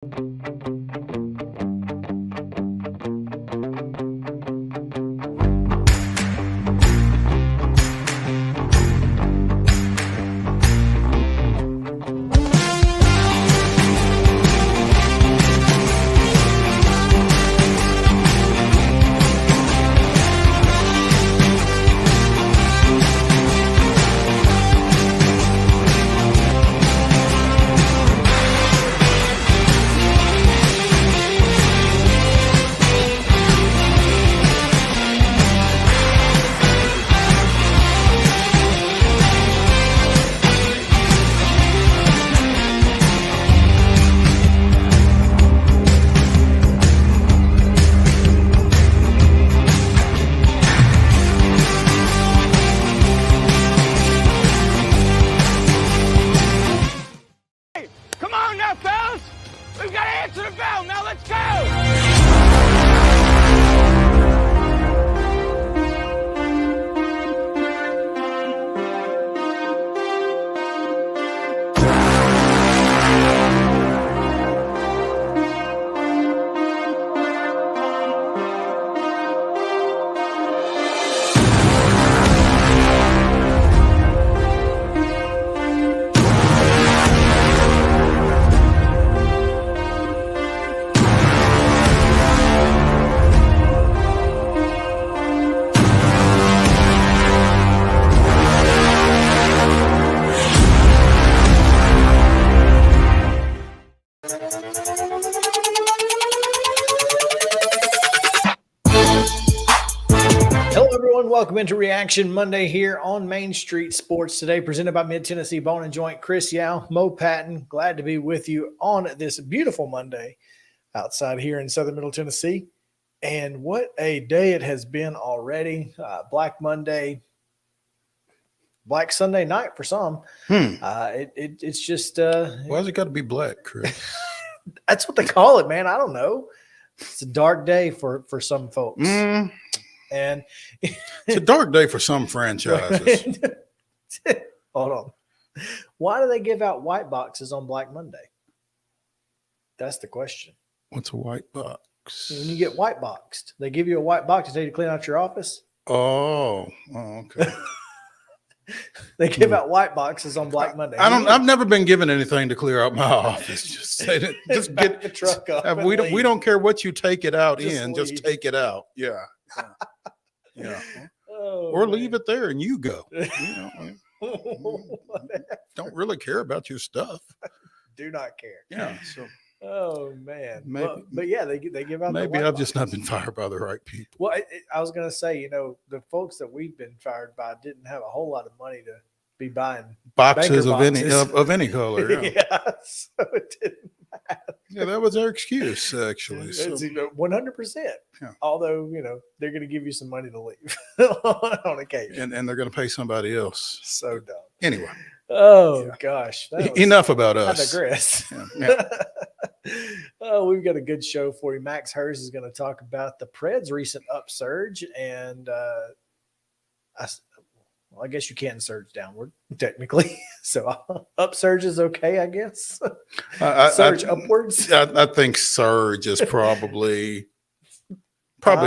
Come on now, fellas! We've got to answer the bell. Now let's go! Welcome into Reaction Monday here on Main Street Sports Today, presented by Mid-Tennessee Bone and Joint. Chris Yow, Mo Patton, glad to be with you on this beautiful Monday outside here in southern Middle Tennessee. And what a day it has been already. Black Monday, Black Sunday night for some. It's just why's it got to be black, Chris? That's what they call it, man. I don't know. It's a dark day for some folks. And it's a dark day for some franchises. Hold on. Why do they give out white boxes on Black Monday? That's the question. What's a white box? When you get white boxed, they give you a white box to tell you to clean out your office. Oh, okay. They give out white boxes on Black Monday. I've never been given anything to clear out my office. Just get the truck up. We don't care what you take it out Just in. leave. Just take it out. Yeah. Yeah. Oh, or man. leave it there and you go. Don't really care about your stuff. Do not care. Yeah. So. Oh man. Maybe, but yeah, they give out. Maybe I've just not been fired by the right people. Well, I was gonna say, the folks that we've been fired by didn't have a whole lot of money to be buying boxes of any color. Yeah. Yeah, so it didn't matter. Yeah, that was their excuse, actually. So. 100%. Yeah. Although, they're going to give you some money to leave on occasion. And they're going to pay somebody else. So dumb. Anyway. Oh, yeah. Gosh. Enough about us. I digress. Yeah. Oh, we've got a good show for you. Max HERZ is going to talk about the PREDS' recent upsurge. And I guess you can surge downward, technically. So upsurge is okay, I guess. Surge upwards. I think surge is probably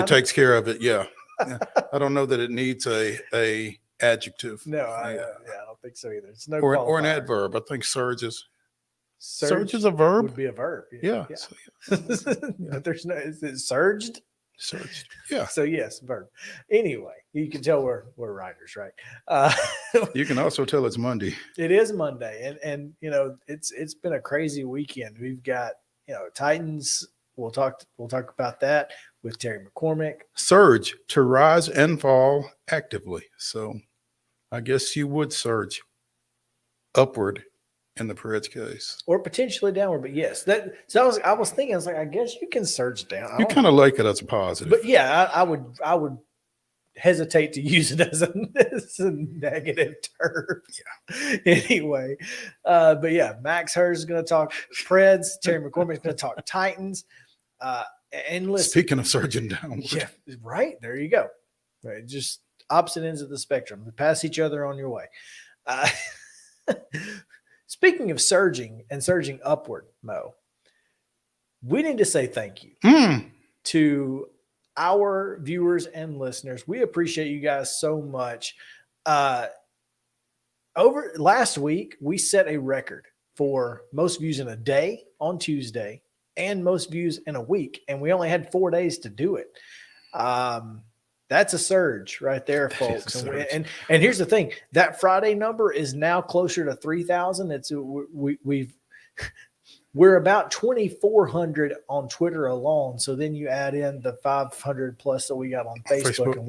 takes care of it. Yeah. I don't know that it needs a adjective. No, I don't think so either. It's no or an adverb. I think surge is a verb. Would be a verb. Yeah. Yeah. So, yeah. There's no. Is it surged? Surged. Yeah. So yes, verb. Anyway, you can tell we're writers, right? You can also tell it's Monday. It is Monday, and it's been a crazy weekend. We've got Titans. We'll talk about that with Terry McCormick. Surge, to rise and fall actively. So I guess you would surge upward in the PREDS case, or potentially downward. But yes, I was thinking, I guess you can surge down. You kind of like it as a positive, but yeah, I would hesitate to use it as a negative term. Yeah. Anyway, but yeah, Max HERZ is going to talk PREDS. Terry McCormick is going to talk Titans. And listen, speaking of surging downward, yeah, right there you go. Right, just opposite ends of the spectrum. Pass each other on your way. Speaking of surging and surging upward, Mo, we need to say thank you to our viewers and listeners. We appreciate you guys so much. Over last week, we set a record for most views in a day on Tuesday and most views in a week, and we only had 4 days to do it. That's a surge right there, folks. And here's the thing: that Friday number is now closer to 3,000. We're about 2,400 on Twitter alone. So then you add in the 500 plus that we got on Facebook. And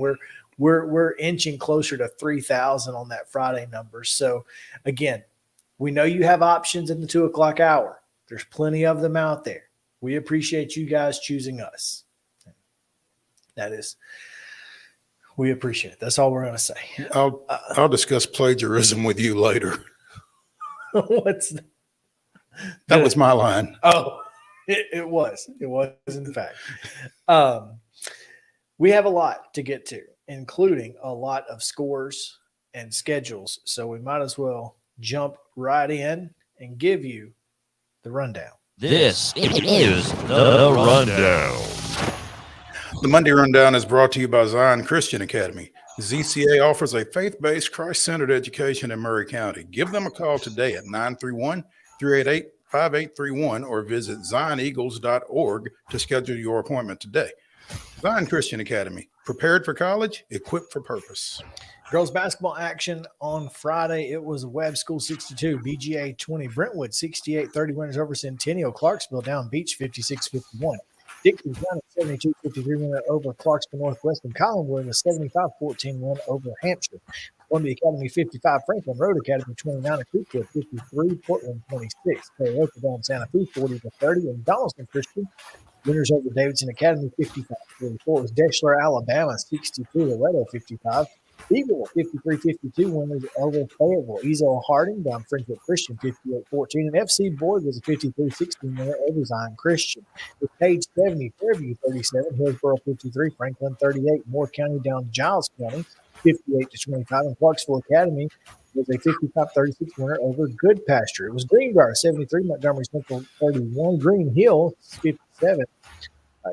we're inching closer to 3,000 on that Friday number. So again, we know you have options in the 2:00 hour. There's plenty of them out there. We appreciate you guys choosing us. We appreciate it. That's all we're going to say. I'll discuss plagiarism with you later. What's that? That was my line. Oh, it was. It was, in fact. We have a lot to get to, including a lot of scores and schedules. So we might as well jump right in and give you the rundown. This is the rundown. The Monday Rundown is brought to you by Zion Christian Academy. ZCA offers a faith-based, Christ-centered education in Murray County. Give them a call today at 931-388-5831 or visit zioneagles.org to schedule your appointment today. Zion Christian Academy, prepared for college, equipped for purpose. Girls basketball action on Friday. It was Webb School 62, BGA 20, Brentwood 68-30 winners over Centennial, Clarksville down Beach 56-51. Dixon County 72-53 win over Clarksville Northwest, and Collinwood a 75-14 win over Hampshire. Columbia Academy 55, Franklin Road Academy 29, Creekwood 53, Portland 26. Carioca down Santa Fe 40-30, and Donaldson Christian winners over Davidson Academy 55-44. It was Deschler, Alabama 62, Loretto 55. Eagle 53-52 winners over Fayetteville. Ezo Harding down Friendship Christian 58-14. And FC Boyd was a 53-16 winner over Zion Christian. With Page 70, Fairview 37, Hillsboro 53, Franklin 38, Moore County down Giles County 58-25. And Clarksville Academy was a 55-36 winner over Good Pasture. It was Greenbrier 73, Montgomery Central 31, Green Hill 57.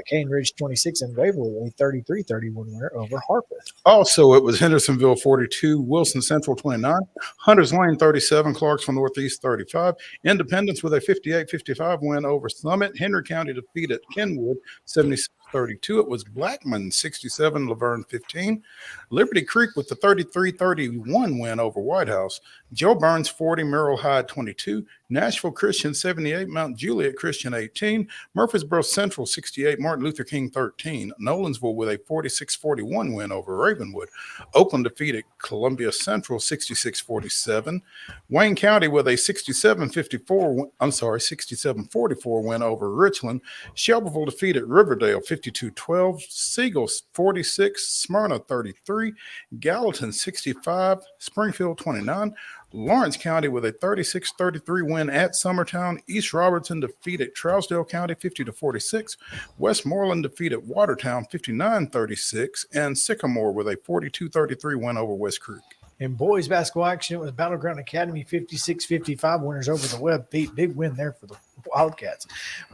Cane Ridge 26 and Waverly a 33-31 winner over Harpeth. Also, it was Hendersonville 42, Wilson Central 29, Hunters Lane 37, Clarksville Northeast 35, Independence with a 58-55 win over Summit. Henry County defeated Kenwood 76-32. It was Blackman 67, Laverne 15, Liberty Creek with the 33-31 win over White House. Joe Burns 40, Merrill Hyde 22, Nashville Christian 78, Mount Juliet Christian 18, Murfreesboro Central 68, Martin Luther King 13, Nolensville with a 46-41 win over Ravenwood. Oakland defeated Columbia Central 66-47, Wayne County with a 67-44 win over Richland. Shelbyville defeated Riverdale 52-12, Siegel 46, Smyrna 33, Gallatin 65, Springfield 29, Lawrence County with a 36-33 win at Summertown. East Robertson defeated Trousdale County 50-46. Westmoreland defeated Watertown 59-36. And Sycamore with a 42-33 win over West Creek. In boys basketball action, it was Battleground Academy 56-55 winners over the Webb. Big win there for the Wildcats.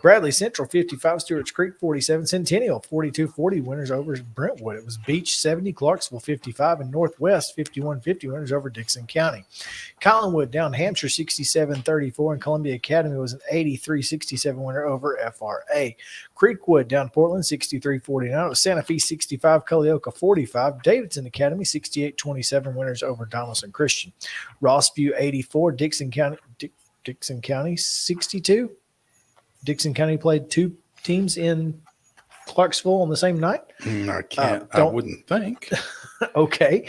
Bradley Central 55, Stewart's Creek 47, Centennial 42-40 winners over Brentwood. It was Beach 70, Clarksville 55, and Northwest 51-50 winners over Dixon County. Collinwood down Hampshire 67-34, and Columbia Academy was an 83-67 winner over FRA. Creekwood down Portland 63-49. It was Santa Fe 65, Culleoka 45, Davidson Academy 68-27 winners over Donaldson Christian. Rossview 84, Dixon County 62. Dixon County played two teams in Clarksville on the same night. I can't. I wouldn't think. Okay.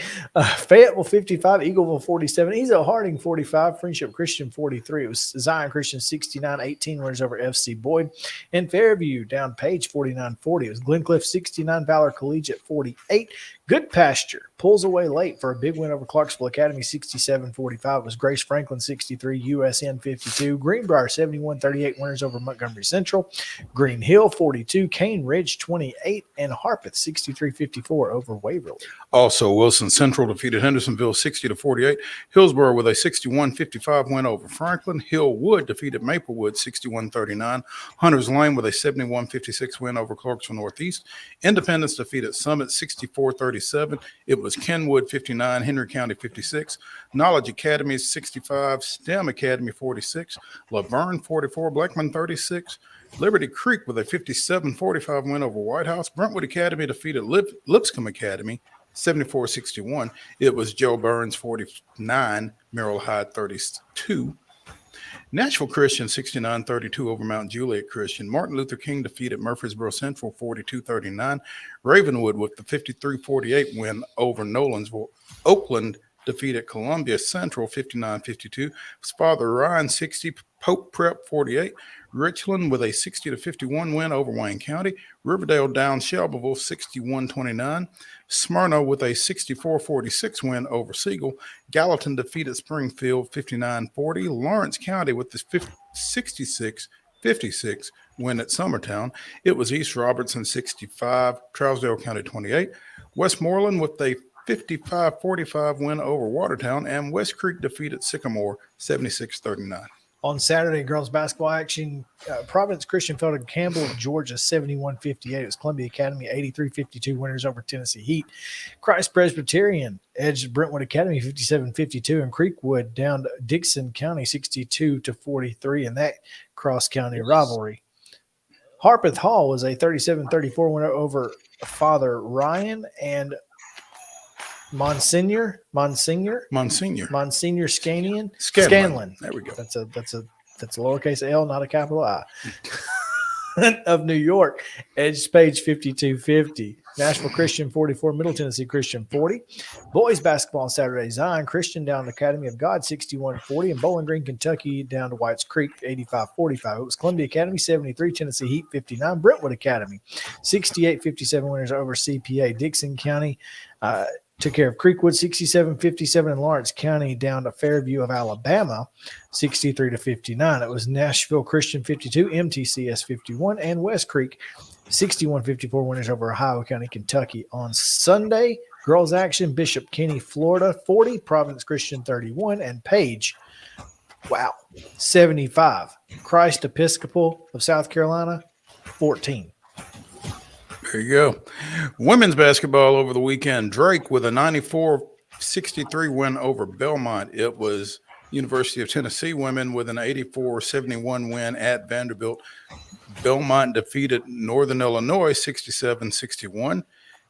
Fayetteville 55, Eagleville 47, Ezo Harding 45, Friendship Christian 43. It was Zion Christian 69-18 winners over FC Boyd. And Fairview down Page 49-40. It was Glencliff 69, Valor Collegiate 48. Good Pasture pulls away late for a big win over Clarksville Academy, 67-45. It was Grace Franklin, 63, USN 52. Greenbrier, 71-38 winners over Montgomery Central. Green Hill, 42. Cane Ridge, 28. And Harpeth, 63-54 over Waverly. Also, Wilson Central defeated Hendersonville 60-48. Hillsborough with a 61-55 win over Franklin. Hillwood defeated Maplewood 61-39. Hunters Lane with a 71-56 win over Clarksville Northeast. Independence defeated Summit 64-37. It was Kenwood 59, Henry County 56. Knowledge Academy 65, STEM Academy 46. Laverne 44, Blackman 36. Liberty Creek with a 57-45 win over White House. Brentwood Academy defeated Lipscomb Academy 74-61. It was Joe Burns 49, Merrill Hyde 32. Nashville Christian 69-32 over Mount Juliet Christian. Martin Luther King defeated Murfreesboro Central 42-39. Ravenwood with the 53-48 win over Nolensville. Oakland defeated Columbia Central 59-52. Father Ryan 60, Pope Prep 48. Richland with a 60-51 win over Wayne County. Riverdale down Shelbyville 61-29. Smyrna with a 64-46 win over Siegel. Gallatin defeated Springfield 59-40. Lawrence County with the 66-56 win at Summertown. It was East Robertson 65, Trousdale County 28. Westmoreland with a 55-45 win over Watertown, and West Creek defeated Sycamore 76-39. On Saturday, girls basketball action, Providence Christian fell to Campbell, Georgia, 71-58. It was Columbia Academy, 83-52 winners over Tennessee Heat. Christ Presbyterian edged Brentwood Academy, 57-52, and Creekwood down Dixon County, 62-43 in that cross-county rivalry. Harpeth Hall was a 37-34 winner over Father Ryan, and Monsignor Scanlon. There we go. That's a lowercase L, not a capital I. Of New York, edged Page 52-50. Nashville Christian 44, Middle Tennessee Christian 40. Boys basketball on Saturday, Zion Christian down to Academy of God 61-40, and Bowling Green, Kentucky down to Whites Creek 85-45. It was Columbia Academy 73, Tennessee Heat 59, Brentwood Academy 68-57 winners over CPA. Dixon County took care of Creekwood 67-57, and Lawrence County down to Fairview of Alabama 63-59. It was Nashville Christian 52, MTCS 51, and West Creek 61-54 winners over Ohio County, Kentucky. On Sunday, girls action, Bishop Kenny, Florida 40, Providence Christian 31, and Page, 75. Christ Episcopal of South Carolina 14. There you go. Women's basketball over the weekend. Drake with a 94-63 win over Belmont. It was University of Tennessee women with an 84-71 win at Vanderbilt. Belmont defeated Northern Illinois 67-61.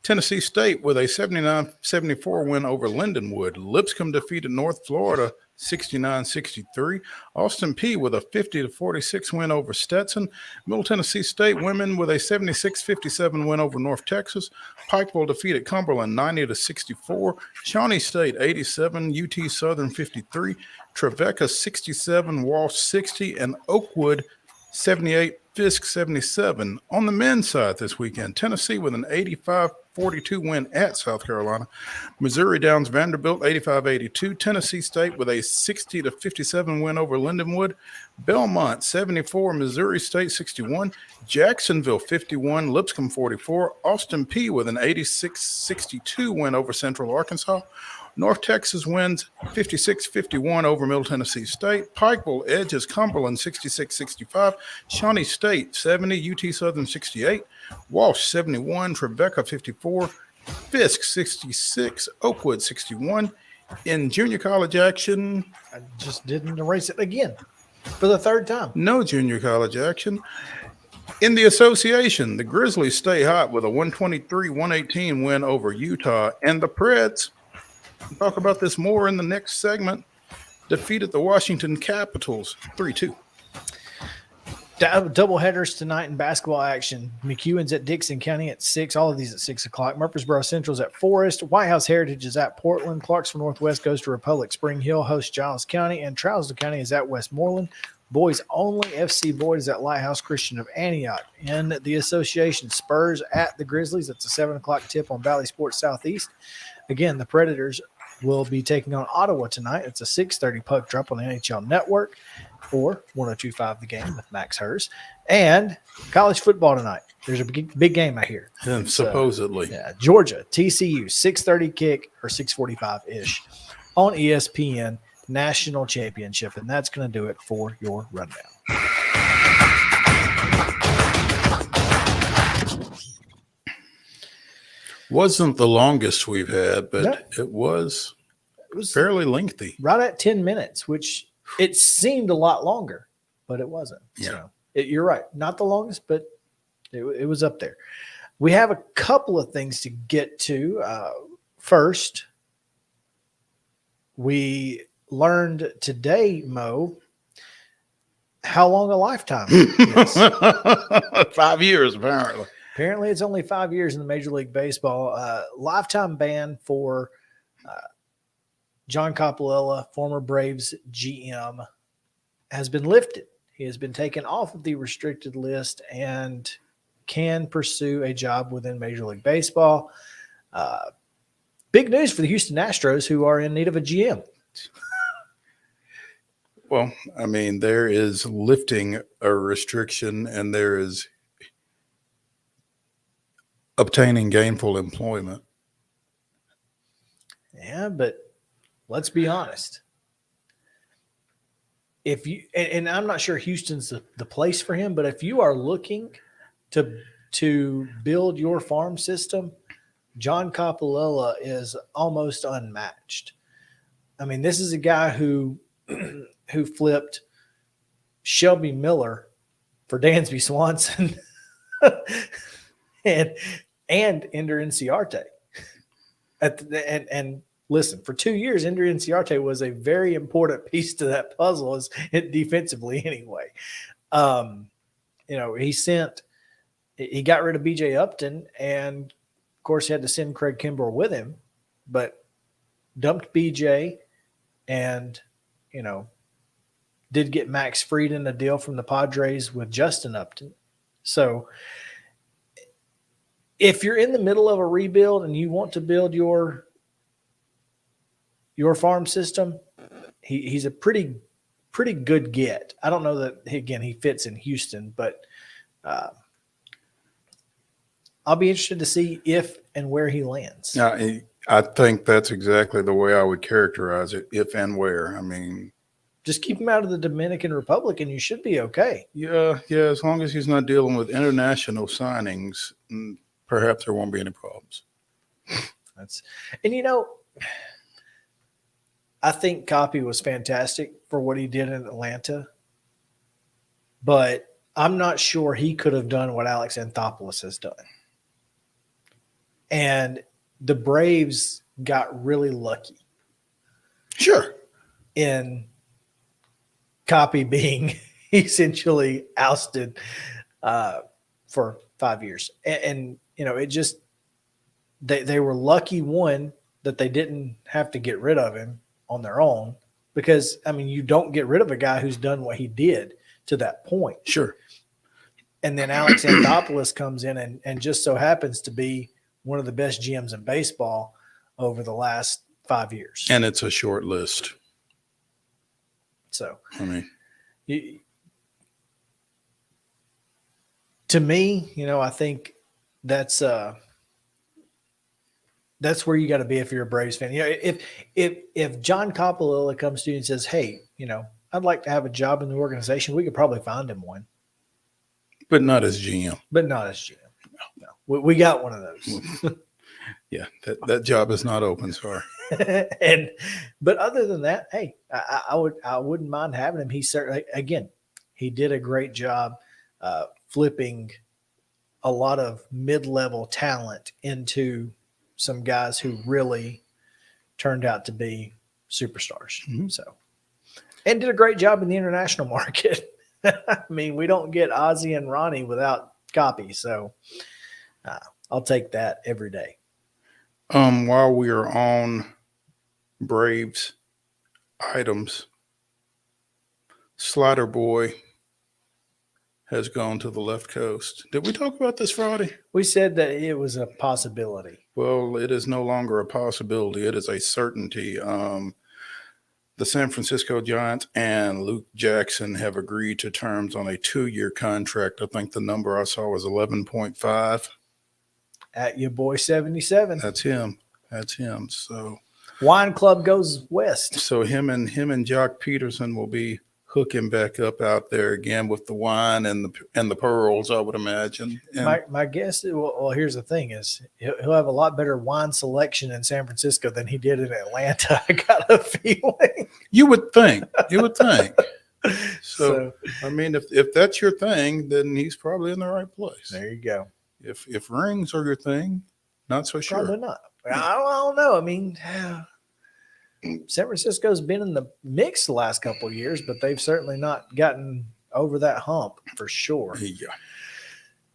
Tennessee State with a 79-74 win over Lindenwood. Lipscomb defeated North Florida 69-63. Austin P with a 50-46 win over Stetson. Middle Tennessee State women with a 76-57 win over North Texas. Pikeville defeated Cumberland 90-64. Shawnee State 87, UT Southern 53. Trevecca 67, Walsh 60, and Oakwood 78, Fisk 77. On the men's side this weekend, Tennessee with an 85-42 win at South Carolina. Missouri downs Vanderbilt 85-82. Tennessee State with a 60-57 win over Lindenwood. Belmont 74, Missouri State 61. Jacksonville 51, Lipscomb 44. Austin P with an 86-62 win over Central Arkansas. North Texas wins 56-51 over Middle Tennessee State. Pikeville edges Cumberland 66-65. Shawnee State 70, UT Southern 68. Walsh 71, Trevecca 54. Fisk 66, Oakwood 61. In junior college action, I just didn't erase it again for the third time. No junior college action. In the association, the Grizzlies stay hot with a 123-118 win over Utah, and the Preds, we'll talk about this more in the next segment, defeated the Washington Capitals 3-2. Double headers tonight in basketball action. McEwen's at Dixon County at 6. All of these at 6 o'clock. Murfreesboro Central's at Forest. White House Heritage is at Portland. Clarksville Northwest goes to Republic. Spring Hill hosts Giles County. And Trousdale County is at Westmoreland. Boys only FC Boys at Lighthouse Christian of Antioch. In the association, Spurs at the Grizzlies. That's a 7 o'clock tip on Valley Sports Southeast. Again, the Predators will be taking on Ottawa tonight. It's a 6:30 puck drop on the NHL Network or 102.5 The Game with Max HERZ. And college football tonight. There's a big game I hear. And supposedly. Georgia, TCU, 6:30 kick or 6:45-ish on ESPN National Championship. And that's going to do it for your rundown. Wasn't the longest we've had, but No. it was fairly lengthy. Right at 10 minutes, which it seemed a lot longer, but it wasn't. Yeah. So you're right. Not the longest, but it was up there. We have a couple of things to get to. First, we learned today, Mo, how long a lifetime is. 5 years, apparently. Apparently, it's only 5 years in the Major League Baseball. Lifetime ban for John Coppolella, former Braves GM, has been lifted. He has been taken off of the restricted list and can pursue a job within Major League Baseball. Big news for the Houston Astros, who are in need of a GM. Well, I mean, there is lifting a restriction and there is obtaining gainful employment. Yeah, but let's be honest. If you and I'm not sure Houston's the place for him, but if you are looking to build your farm system, John Coppolella is almost unmatched. I mean, this is a guy who flipped Shelby Miller for Dansby Swanson and Ender Inciarte. And listen, for 2 years, Ender Inciarte was a very important piece to that puzzle, as defensively anyway. He got rid of BJ Upton, and of course he had to send Craig Kimbrell with him, but dumped BJ and, did get Max Fried in a deal from the Padres with Justin Upton. So if you're in the middle of a rebuild and you want to build your farm system, he's a pretty good get. I don't know that, again, he fits in Houston, but I'll be interested to see if and where he lands. Now, I think that's exactly the way I would characterize it, if and where. I mean, just keep him out of the Dominican Republic and you should be okay. Yeah, as long as he's not dealing with international signings, perhaps there won't be any problems. I think Coppy was fantastic for what he did in Atlanta, but I'm not sure he could have done what Alex Anthopoulos has done. And the Braves got really lucky. Sure. In Coppy being essentially ousted for 5 years. And it just, they were lucky, one, that they didn't have to get rid of him on their own, because, I mean, you don't get rid of a guy who's done what he did to that point. Sure. And then Alex Anthopoulos comes in and just so happens to be one of the best GMs in baseball over the last 5 years. And it's a short list. So, I mean, to me, I think that's where you got to be if you're a Braves fan. If John Coppolella comes to you and says, "Hey, I'd like to have a job in the organization," we could probably find him one. But not as GM. No. We got one of those. Yeah, that job is not open. Sorry. But other than that, hey, I wouldn't mind having him. He certainly, again, he did a great job flipping a lot of mid-level talent into some guys who really turned out to be superstars. Mm-hmm. So, and did a great job in the international market. I mean, we don't get Ozzie and Ronnie without Coppy, so I'll take that every day. While we are on Braves items, Slider Boy has gone to the left coast. Did we talk about this Friday? We said that it was a possibility. Well, it is no longer a possibility. It is a certainty. The San Francisco Giants and Luke Jackson have agreed to terms on a 2-year contract. I think the number I saw was 11.5. At your boy 77. That's him. So Wine Club goes west. So him and Jock Peterson will be hooking back up out there again with the wine and the pearls, I would imagine. And My guess is, well, here's the thing is he'll have a lot better wine selection in San Francisco than he did in Atlanta. I got a feeling. You would think. So I mean, if that's your thing, then he's probably in the right place. There you go. If rings are your thing, not so sure. Probably not. I don't know. I mean, San Francisco's been in the mix the last couple of years, but they've certainly not gotten over that hump for sure. Yeah.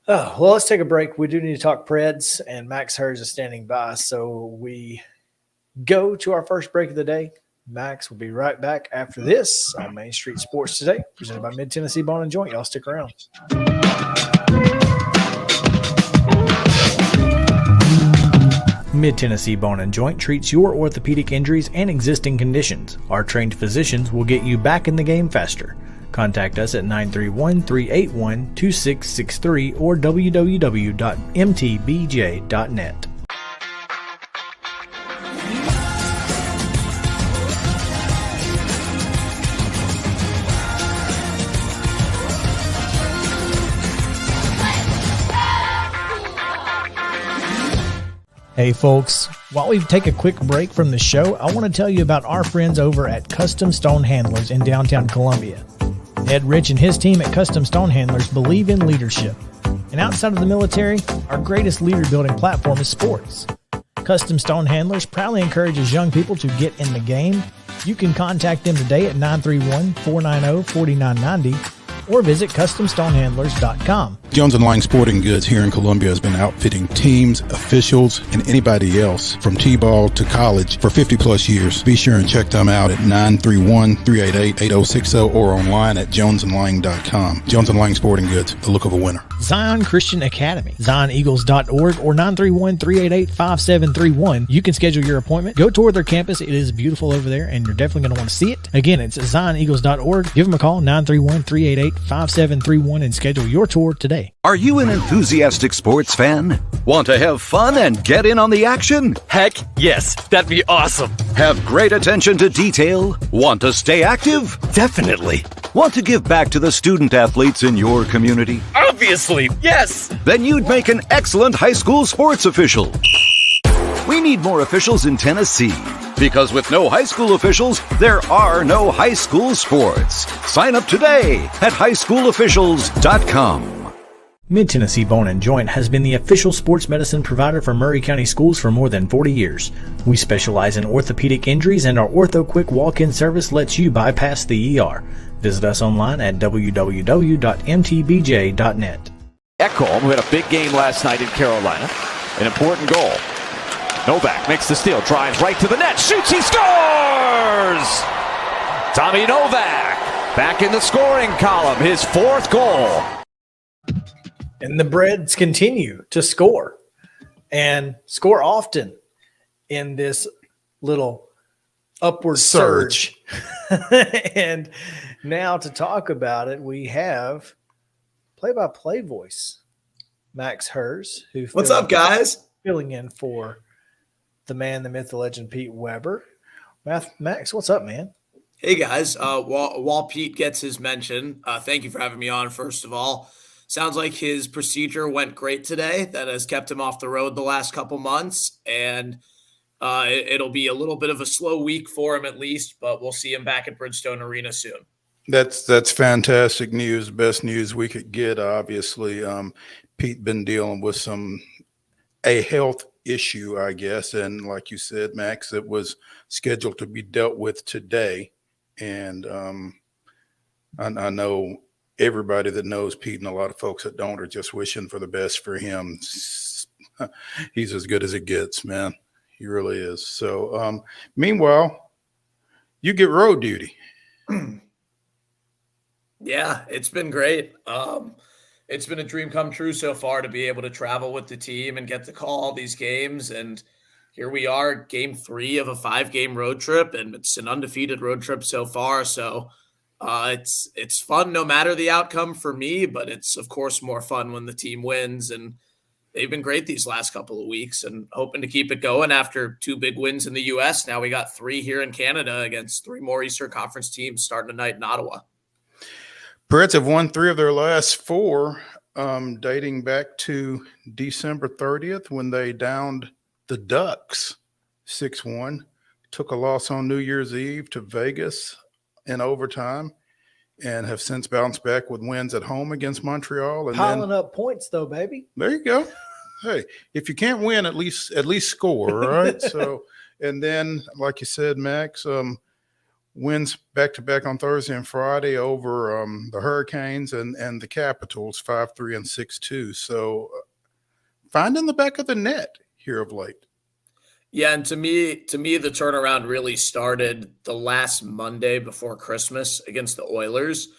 Oh, well, let's take a break. We do need to talk Preds, and Max HERZ is standing by. So we go to our first break of the day. Max will be right back after this on Main Street Sports Today, presented by Mid-Tennessee Bone and Joint. Y'all stick around. Mid-Tennessee Bone and Joint treats your orthopedic injuries and existing conditions. Our trained physicians will get you back in the game faster. Contact us at 931-381-2663 or www.mtbj.net. Hey folks, while we take a quick break from the show, I want to tell you about our friends over at Custom Stone Handlers in downtown Columbia. Ed Rich and his team at Custom Stone Handlers believe in leadership. And outside of the military, our greatest leader building platform is sports. Custom Stone Handlers proudly encourages young people to get in the game. You can contact them today at 931-490-4990 or visit CustomStonehandlers.com. Jones & Lang Sporting Goods here in Columbia has been outfitting teams, officials, and anybody else from T-ball to college for 50-plus years. Be sure and check them out at 931-388-8060 or online at jonesandlang.com. Jones & Lang Sporting Goods, the look of a winner. Zion Christian Academy, ZionEagles.org or 931-388-5731. You can schedule your appointment. Go tour their campus. It is beautiful over there, and you're definitely going to want to see it. Again, it's ZionEagles.org. Give them a call, 931-388-5731, and schedule your tour today. Are you an enthusiastic sports fan? Want to have fun and get in on the action? Heck yes, that'd be awesome. Have great attention to detail? Want to stay active? Definitely. Want to give back to the student athletes in your community? Obviously, yes. Then you'd make an excellent high school sports official. We need more officials in Tennessee. Because with no high school officials, there are no high school sports. Sign up today at highschoolofficials.com. Mid-Tennessee Bone and Joint has been the official sports medicine provider for Murray County Schools for more than 40 years. We specialize in orthopedic injuries, and our Ortho Quick walk-in service lets you bypass the ER. Visit us online at www.mtbj.net. Ekholm, who had a big game last night in Carolina, an important goal. Novak makes the steal, drives right to the net, shoots, he scores! Tommy Novak back in the scoring column, his fourth goal. And the Preds continue to score and score often in this little upward surge. And now to talk about it, we have play-by-play voice, Max HERZ, who what's up, guys? Filling in for the man, the myth, the legend, Pete Weber. Max, what's up, man? Hey, guys. While Pete gets his mention, thank you for having me on, first of all. Sounds like his procedure went great today. That has kept him off the road the last couple months, and it'll be a little bit of a slow week for him at least, but we'll see him back at Bridgestone Arena soon. That's fantastic news. Best news we could get, obviously. Pete been dealing with a health issue, I guess, and like you said, Max, it was scheduled to be dealt with today, and I know everybody that knows Pete and a lot of folks that don't are just wishing for the best for him. He's as good as it gets, man. He really is. So, meanwhile, you get road duty. Yeah, it's been great. It's been a dream come true so far to be able to travel with the team and get to call all these games. And here we are, game 3 of a 5-game road trip, and it's an undefeated road trip so far. So it's fun no matter the outcome for me, but it's of course more fun when the team wins. And they've been great these last couple of weeks, and hoping to keep it going after 2 big wins in the U.S. Now we got 3 here in Canada against 3 more Eastern Conference teams starting tonight in Ottawa. Preds have won 3 of their last 4, dating back to December 30th when they downed the Ducks 6-1, took a loss on New Year's Eve to Vegas in overtime, and have since bounced back with wins at home against Montreal. And Piling up points, though, baby. There you go. Hey, if you can't win, at least score, right? So, and then, like you said, Max, wins back-to-back on Thursday and Friday over the Hurricanes and the Capitals, 5-3 and 6-2. So finding the back of the net here of late. Yeah, and to me, the turnaround really started the last Monday before Christmas against the Oilers.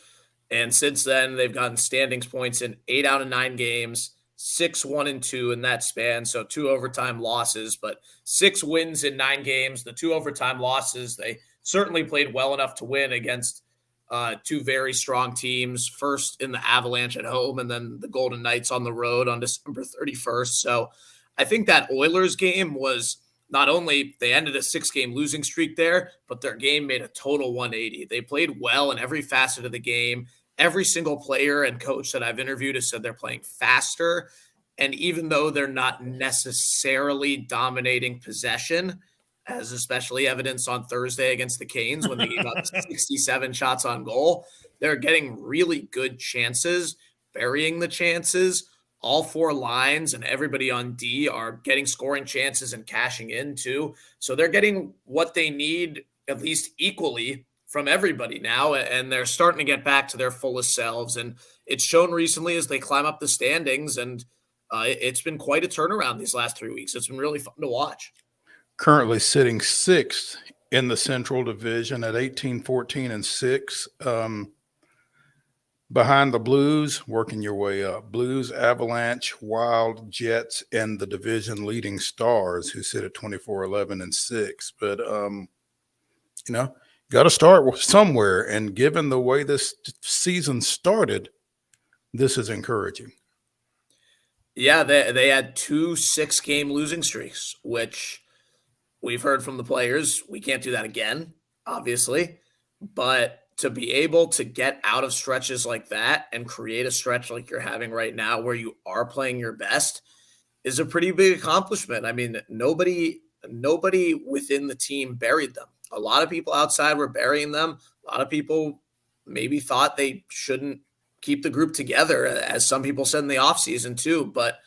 And since then, they've gotten standings points in 8 out of 9 games, 6-1-2 in that span. So 2 overtime losses, but 6 wins in 9 games. The 2 overtime losses, they certainly played well enough to win against 2 very strong teams, first in the Avalanche at home and then the Golden Knights on the road on December 31st. So I think that Oilers game was not only they ended a 6-game losing streak there, but their game made a total 180. They played well in every facet of the game. Every single player and coach that I've interviewed has said they're playing faster. And even though they're not necessarily dominating possession, as especially evidenced on Thursday against the Canes when they gave up 67 shots on goal, they're getting really good chances, burying the chances. All 4 lines and everybody on D are getting scoring chances and cashing in too. So they're getting what they need at least equally from everybody now, and they're starting to get back to their fullest selves. And it's shown recently as they climb up the standings, and it's been quite a turnaround these last 3 weeks. It's been really fun to watch. Currently sitting 6th in the Central Division at 18-14 and 6. Behind the Blues, working your way up. Blues, Avalanche, Wild, Jets, and the division leading Stars, who sit at 24-11 and 6. But got to start somewhere. And given the way this season started, this is encouraging. Yeah, they had 2 6-game losing streaks, which we've heard from the players. We can't do that again, obviously. But to be able to get out of stretches like that and create a stretch like you're having right now where you are playing your best is a pretty big accomplishment. I mean, nobody within the team buried them. A lot of people outside were burying them. A lot of people maybe thought they shouldn't keep the group together, as some people said in the offseason too. But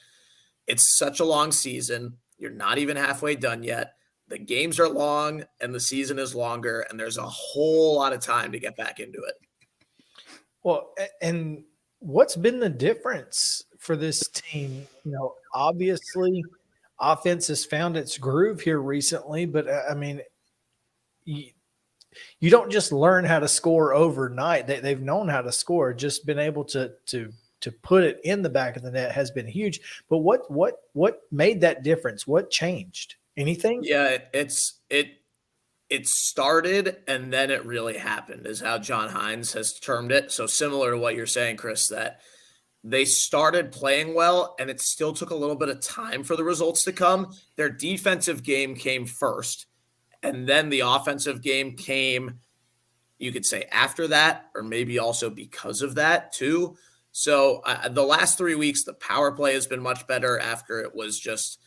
it's such a long season. You're not even halfway done yet. The games are long and the season is longer, and there's a whole lot of time to get back into it. Well, and what's been the difference for this team? Obviously offense has found its groove here recently, but I mean, you don't just learn how to score overnight. They've known how to score, just been able to put it in the back of the net has been huge. But what made that difference? What changed? Anything? Yeah, it started and then it really happened, is how John Hines has termed it. So similar to what you're saying, Chris, that they started playing well and it still took a little bit of time for the results to come. Their defensive game came first, and then the offensive game came, you could say, after that, or maybe also because of that too. So the last 3 weeks, the power play has been much better after it was just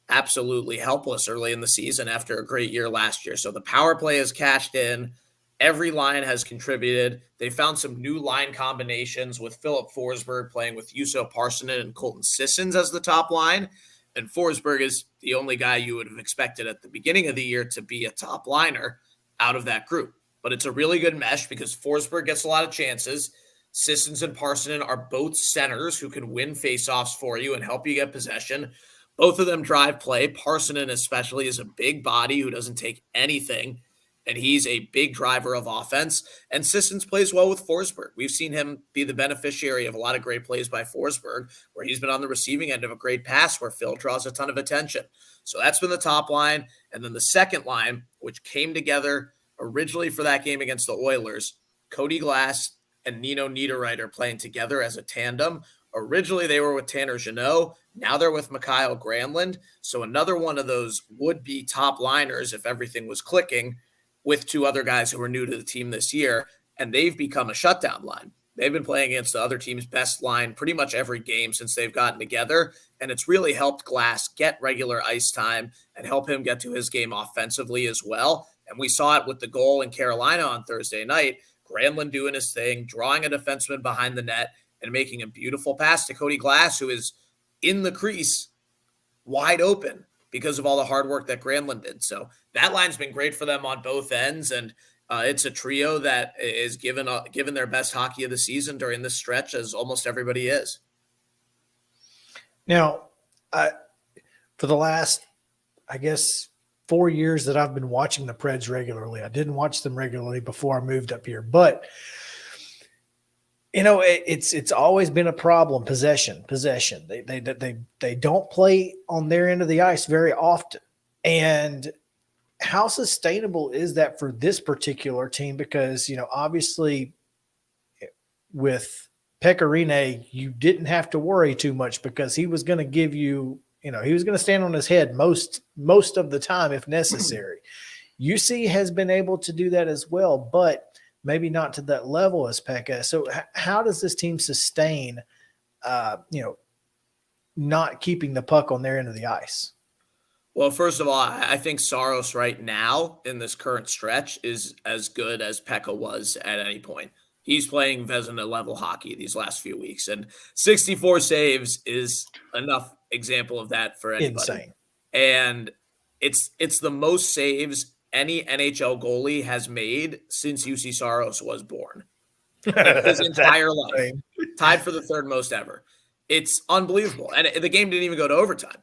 absolutely helpless early in the season after a great year last year. So the power play has cashed in. Every line has contributed. They found some new line combinations with Philip Forsberg playing with Juuso Parssinen and Colton Sissons as the top line. And Forsberg is the only guy you would have expected at the beginning of the year to be a top liner out of that group. But it's a really good mesh because Forsberg gets a lot of chances. Sissons and Parssinen are both centers who can win faceoffs for you and help you get possession. Both of them drive play. Parssinen especially is a big body who doesn't take anything. And he's a big driver of offense. And Sissons plays well with Forsberg. We've seen him be the beneficiary of a lot of great plays by Forsberg, where he's been on the receiving end of a great pass where Phil draws a ton of attention. So that's been the top line. And then the second line, which came together originally for that game against the Oilers, Cody Glass and Nino Niederreiter playing together as a tandem. Originally, they were with Tanner Jeannot. Now they're with Mikael Granlund. So another one of those would-be top liners if everything was clicking, with two other guys who were new to the team this year, and they've become a shutdown line. They've been playing against the other team's best line pretty much every game since they've gotten together, and it's really helped Glass get regular ice time and help him get to his game offensively as well. And we saw it with the goal in Carolina on Thursday night. Granlund doing his thing, drawing a defenseman behind the net, and making a beautiful pass to Cody Glass, who is in the crease wide open because of all the hard work that Granlund did. So that line's been great for them on both ends, and it's a trio that is given their best hockey of the season during this stretch, as almost everybody is. Now, for the last, I guess, 4 years that I've been watching the Preds regularly, I didn't watch them regularly before I moved up here, but it's always been a problem. Possession. They don't play on their end of the ice very often. And how sustainable is that for this particular team? Because, obviously with Pecorine, you didn't have to worry too much because he was going to give you, he was going to stand on his head most of the time if necessary. UC has been able to do that as well, but maybe not to that level as Pekka. So how does this team sustain, not keeping the puck on their end of the ice? Well, first of all, I think Saros right now in this current stretch is as good as Pekka was at any point. He's playing Vezina level hockey these last few weeks, and 64 saves is enough example of that for anybody. Insane. And it's the most saves any NHL goalie has made since UC Saros was born. His entire life. Tied for the third most ever. It's unbelievable. And the game didn't even go to overtime.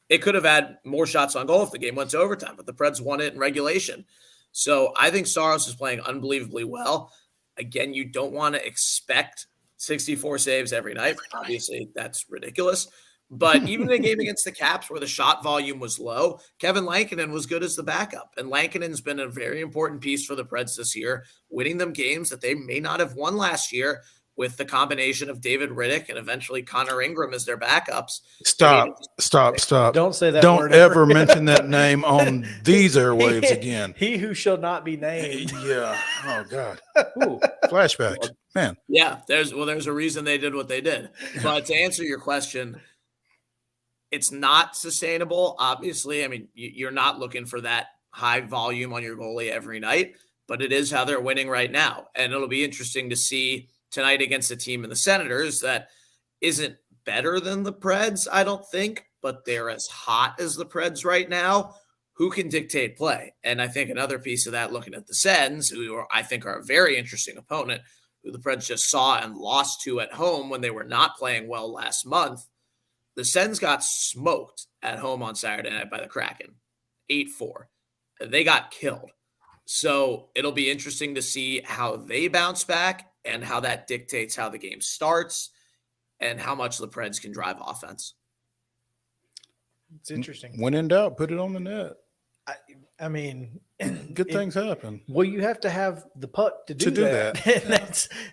It could have had more shots on goal if the game went to overtime, but the Preds won it in regulation. So I think Saros is playing unbelievably well. Again, you don't want to expect 64 saves every night. Obviously, that's ridiculous. But even in a game against the Caps where the shot volume was low, Kevin Lankinen was good as the backup. And Lankinen's been a very important piece for the Preds this year, winning them games that they may not have won last year with the combination of David Riddick and eventually Connor Ingram as their backups. Stop. Don't say that Don't word ever mention that name on these airwaves again. He who shall not be named. Yeah. Oh, God. Ooh, flashbacks. Man. Yeah, there's a reason they did what they did. But to answer your question, it's not sustainable. Obviously, I mean, you're not looking for that high volume on your goalie every night, but it is how they're winning right now. And it'll be interesting to see tonight against a team in the Senators that isn't better than the Preds, I don't think, but they're as hot as the Preds right now. Who can dictate play? And I think another piece of that, looking at the Sens, who I think are a very interesting opponent, who the Preds just saw and lost to at home when they were not playing well last month. The Sens got smoked at home on Saturday night by the Kraken, 8-4. They got killed. So it'll be interesting to see how they bounce back and how that dictates how the game starts and how much the Preds can drive offense. It's interesting. When in doubt, put it on the net. I mean, good things happen. Well, you have to have the puck to do that. And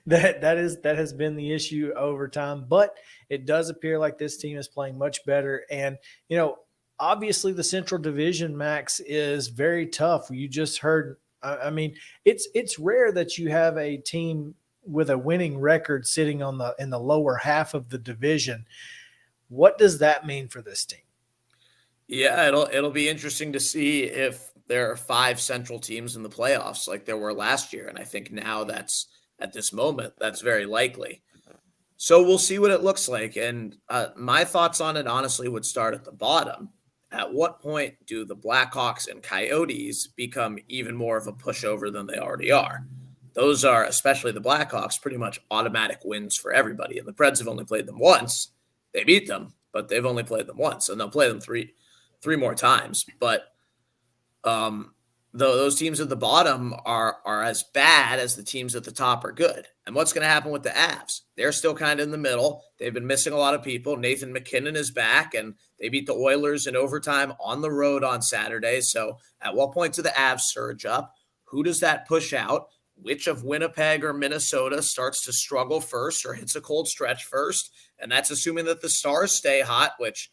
that has been the issue over time. But it does appear like this team is playing much better. And obviously the Central Division, Max, is very tough. You just heard. I mean, it's rare that you have a team with a winning record sitting in the lower half of the division. What does that mean for this team? Yeah, it'll be interesting to see if there are 5 Central teams in the playoffs like there were last year. And I think now that's at this moment, that's very likely. So we'll see what it looks like. And my thoughts on it honestly would start at the bottom. At what point do the Blackhawks and Coyotes become even more of a pushover than they already are? Those are, especially the Blackhawks, pretty much automatic wins for everybody. And the Preds have only played them once. They beat them, but they've only played them once. And they'll play them three more times. But those teams at the bottom are as bad as the teams at the top are good. And what's going to happen with the Avs? They're still kind of in the middle. They've been missing a lot of people. Nathan McKinnon is back, and they beat the Oilers in overtime on the road on Saturday. So at what point do the Avs surge up? Who does that push out? Which of Winnipeg or Minnesota starts to struggle first or hits a cold stretch first? And that's assuming that the Stars stay hot, which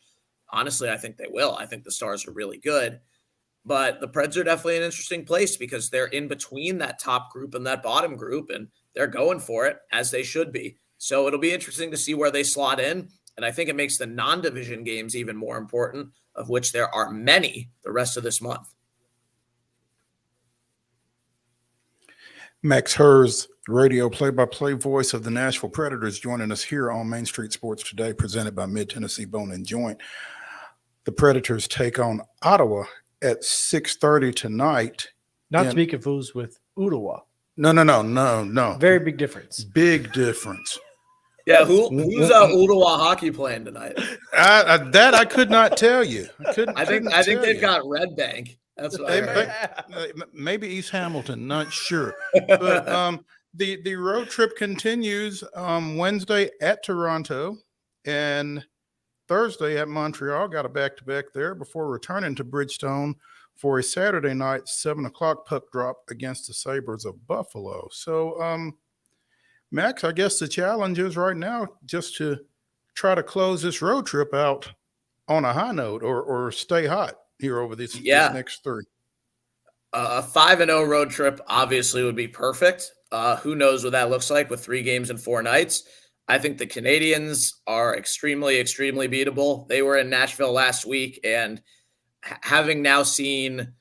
honestly, I think they will. I think the Stars are really good. But the Preds are definitely an interesting place because they're in between that top group and that bottom group, and they're going for it as they should be. So it'll be interesting to see where they slot in. And I think it makes the non-division games even more important, of which there are many the rest of this month. Max HERZ, radio play-by-play voice of the Nashville Predators, joining us here on Main Street Sports Today, presented by Mid-Tennessee Bone and Joint. The Predators take on Ottawa at 6:30 tonight. Not to be confused with Ottawa. No. Very big difference. Big difference. Yeah, who's Ottawa hockey playing tonight? That I could not tell you. I think they've got Red Bank. That's what I heard. Maybe East Hamilton, not sure. But the road trip continues Wednesday at Toronto and Thursday at Montreal. Got a back-to-back there before returning to Bridgestone for a Saturday night 7:00 puck drop against the Sabres of Buffalo. So, Max, I guess the challenge is right now just to try to close this road trip out on a high note or stay hot here over these next three. A 5-0 road trip obviously would be perfect. Who knows what that looks like with 3 games in 4 nights. I think the Canadiens are extremely, extremely beatable. They were in Nashville last week, and having now seen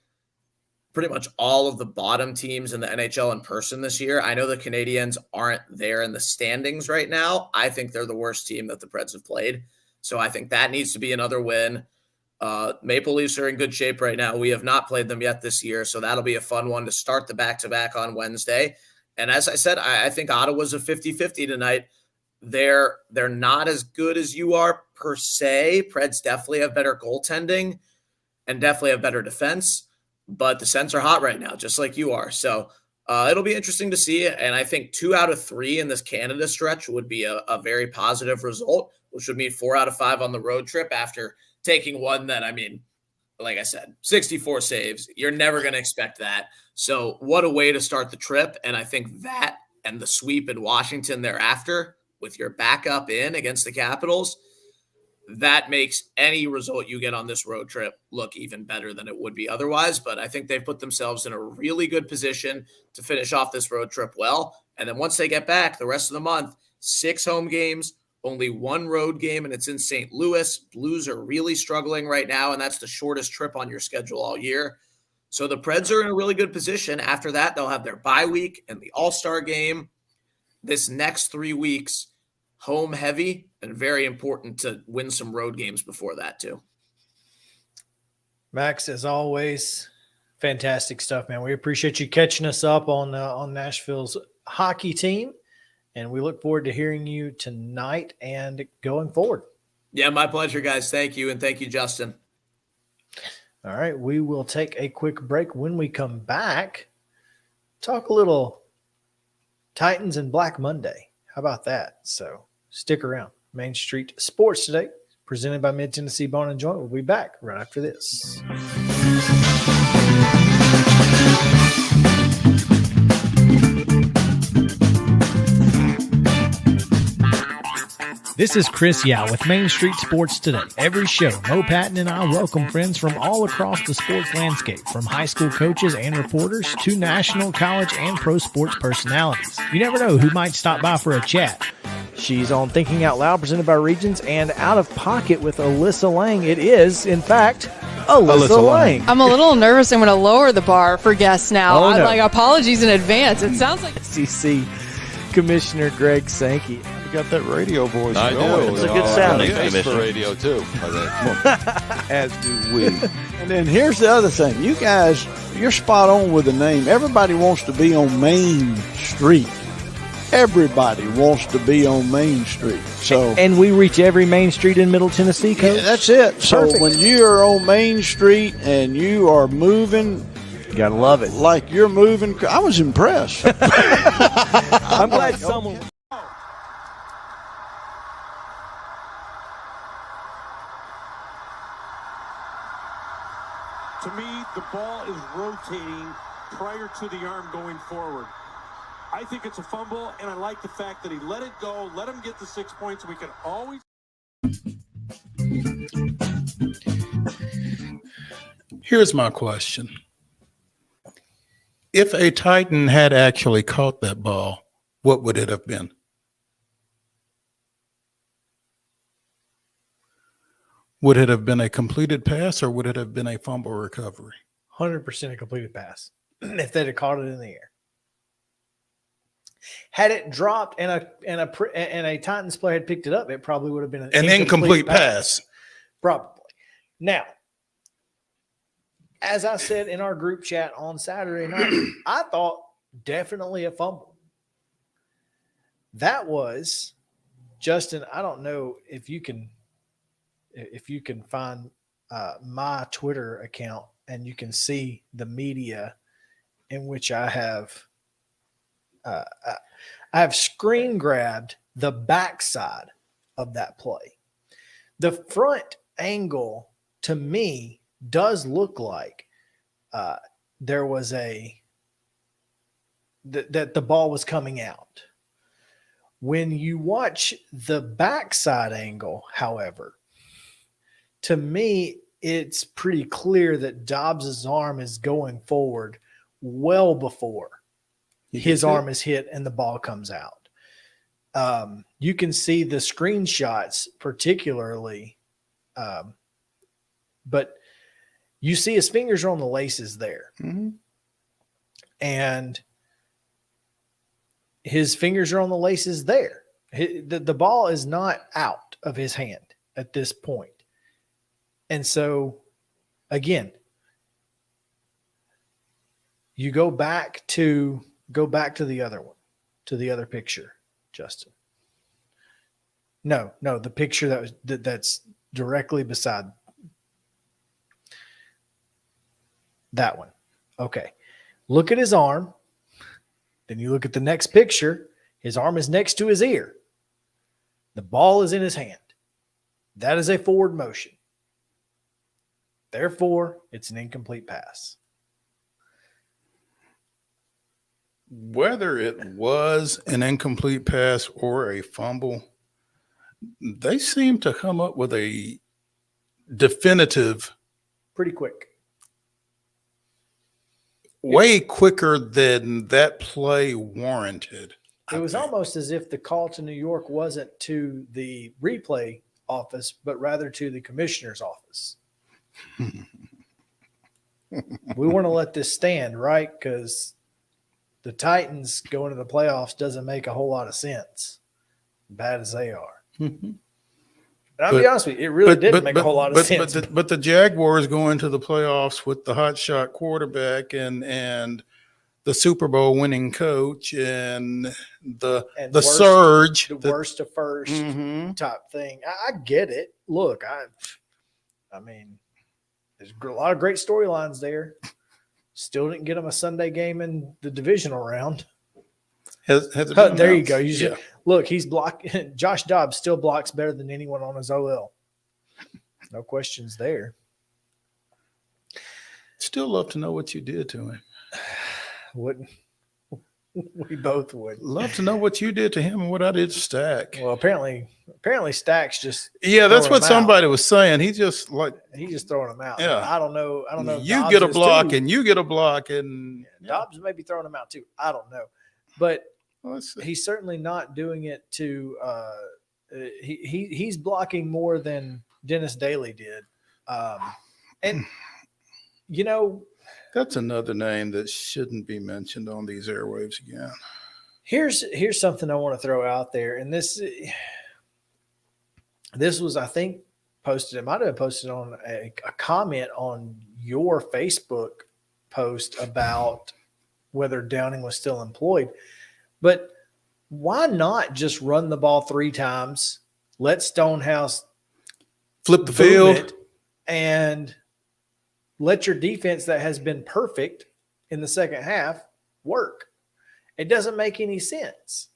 pretty much all of the bottom teams in the NHL in person this year, I know the Canadiens aren't there in the standings right now. I think they're the worst team that the Preds have played. So I think that needs to be another win. Maple Leafs are in good shape right now. We have not played them yet this year, so that'll be a fun one to start the back-to-back on Wednesday. And as I said, I think Ottawa's a 50-50 tonight. They're not as good as you are per se. Preds definitely have better goaltending and definitely have better defense, but the Sens are hot right now, just like you are. So it'll be interesting to see. And I think 2 out of 3 in this Canada stretch would be a very positive result, which would mean 4 out of 5 on the road trip after taking one that, I mean, like I said, 64 saves. You're never going to expect that. So what a way to start the trip. And I think that and the sweep in Washington thereafter with your backup in against the Capitals, that makes any result you get on this road trip look even better than it would be otherwise. But I think they've put themselves in a really good position to finish off this road trip well. And then once they get back the rest of the month, 6 home games, only 1 road game, and it's in St. Louis. Blues are really struggling right now, and that's the shortest trip on your schedule all year. So the Preds are in a really good position. After that, they'll have their bye week and the All-Star game. This next 3 weeks, home heavy, and very important to win some road games before that too. Max, as always, fantastic stuff, man. We appreciate you catching us up on Nashville's hockey team, and we look forward to hearing you tonight and going forward. Yeah, my pleasure, guys. Thank you, and thank you, Justin. All right, we will take a quick break. When we come back, talk a little Titans and Black Monday. How about that? So stick around. Main Street Sports Today, presented by Mid-Tennessee Bone and Joint. We'll be back right after this. This is Chris Yow with Main Street Sports Today. Every show, Mo Patton and I welcome friends from all across the sports landscape, from high school coaches and reporters to national, college, and pro sports personalities. You never know who might stop by for a chat. She's on Thinking Out Loud, presented by Regions, and Out of Pocket with Alyssa Lang. It is, in fact, Alyssa Lang. I'm a little nervous. I'm going to lower the bar for guests now. Oh, no. Like, apologies in advance. It sounds like SEC Commissioner Greg Sankey. You got that radio voice. I do. It's a good sound. Thanks for radio, too. As do we. And then here's the other thing. You guys, you're spot on with the name. Everybody wants to be on Main Street. Everybody wants to be on Main Street. So, and we reach every Main Street in Middle Tennessee, Coach? Yeah, that's it. So Perfect. when you are on Main Street and you are moving You gotta love it. Like you're moving. I was impressed. I'm glad someone. To me, the ball is rotating prior to the arm going forward. I think it's a fumble, and I like the fact that he let it go, let him get the 6 points. We can always. Here's my question. If a Titan had actually caught that ball, what would it have been? Would it have been a completed pass or would it have been a fumble recovery? 100% a completed pass if they'd have caught it in the air. Had it dropped and a Titans player had picked it up, it probably would have been an incomplete pass. Probably. Now, as I said in our group chat on Saturday night, I thought definitely a fumble. That was, Justin, I don't know if you can find my Twitter account and you can see the media in which I have screen grabbed the backside of that play. The front angle to me does look like there was that the ball was coming out. When you watch the backside angle, however, to me, it's pretty clear that Dobbs's arm is going forward well before his arm is hit and the ball comes out. You can see the screenshots particularly, but you see his fingers are on the laces there. Mm-hmm. And his fingers are on the laces there. The ball is not out of his hand at this point. And so, again, you go back to the other one, to the other picture, Justin. No, the picture that's directly beside that one. Okay. Look at his arm. Then you look at the next picture. His arm is next to his ear. The ball is in his hand. That is a forward motion. Therefore, it's an incomplete pass. Whether it was an incomplete pass or a fumble, they seem to come up with a definitive pretty quick. Way quicker than that play warranted. It was almost as if the call to New York wasn't to the replay office, but rather to the commissioner's office. We want to let this stand, right? Because the Titans going to the playoffs doesn't make a whole lot of sense, bad as they are. And I'll be honest with you, it really didn't make a whole lot of sense. But the Jaguars go into the playoffs with the hotshot quarterback and the Super Bowl winning coach and the surge. The worst to first type thing. I get it. Look, I mean, there's a lot of great storylines there. Still didn't get him a Sunday game in the divisional round. Has it been there you announced? go. You should, look, he's blocking. Josh Dobbs still blocks better than anyone on his OL. No questions there. Still love to know what you did to him. Wouldn't we both would love to know what you did to him and what I did to Stack. Well, apparently Stack's just that's what somebody was saying. He's just throwing them out. Yeah, I don't know. You Dobbs get a block too. and you get a block and Dobbs may be throwing them out too. I don't know, but he's certainly not doing it to. He's blocking more than Dennis Daly did, and you know. That's another name that shouldn't be mentioned on these airwaves again. Here's something I want to throw out there, and this was, I think, posted. It might have been posted on a comment on your Facebook post about whether Downing was still employed. But why not just run the ball 3 times, let Stonehouse flip the field, and let your defense that has been perfect in the second half work. It doesn't make any sense.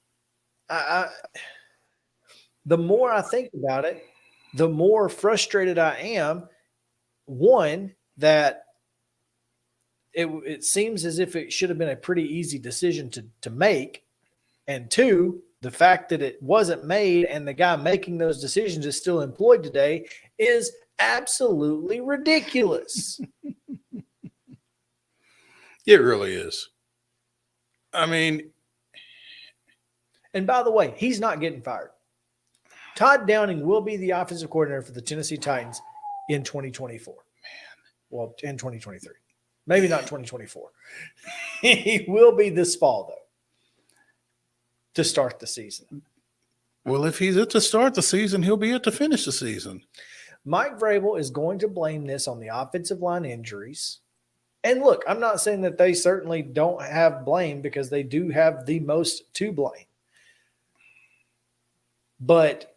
The more I think about it, the more frustrated I am. One, that it seems as if it should have been a pretty easy decision to make. And two, the fact that it wasn't made and the guy making those decisions is still employed today is absolutely ridiculous. It really is. I mean, and by the way, he's not getting fired. Todd Downing will be the offensive coordinator for the Tennessee Titans in 2024. Man. Well, in 2023. Maybe not 2024. He will be this fall, though, to start the season. Well, if he's at to start the season, he'll be at to finish the season. Mike Vrabel is going to blame this on the offensive line injuries. And look, I'm not saying that they certainly don't have blame, because they do have the most to blame. But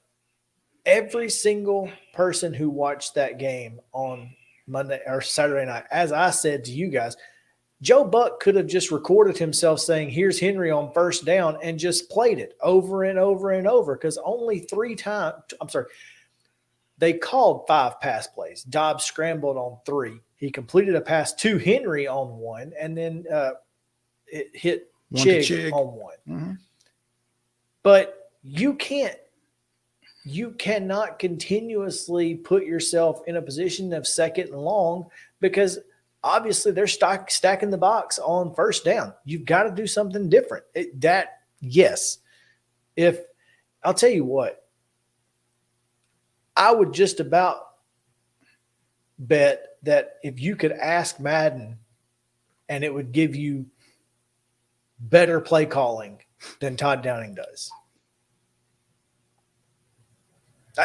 every single person who watched that game on Monday or Saturday night, as I said to you guys, Joe Buck could have just recorded himself saying, "Here's Henry on first down," and just played it over and over and over, because only 3 times – they called 5 pass plays. Dobbs scrambled on 3. He completed a pass to Henry on 1, and then it hit Chig on 1. Mm-hmm. But you cannot continuously put yourself in a position of second and long, because obviously they're stacking the box on first down. You've got to do something different. Yes. If I'll tell you what, I would just about bet that if you could ask Madden, and it would give you better play calling than Todd Downing does.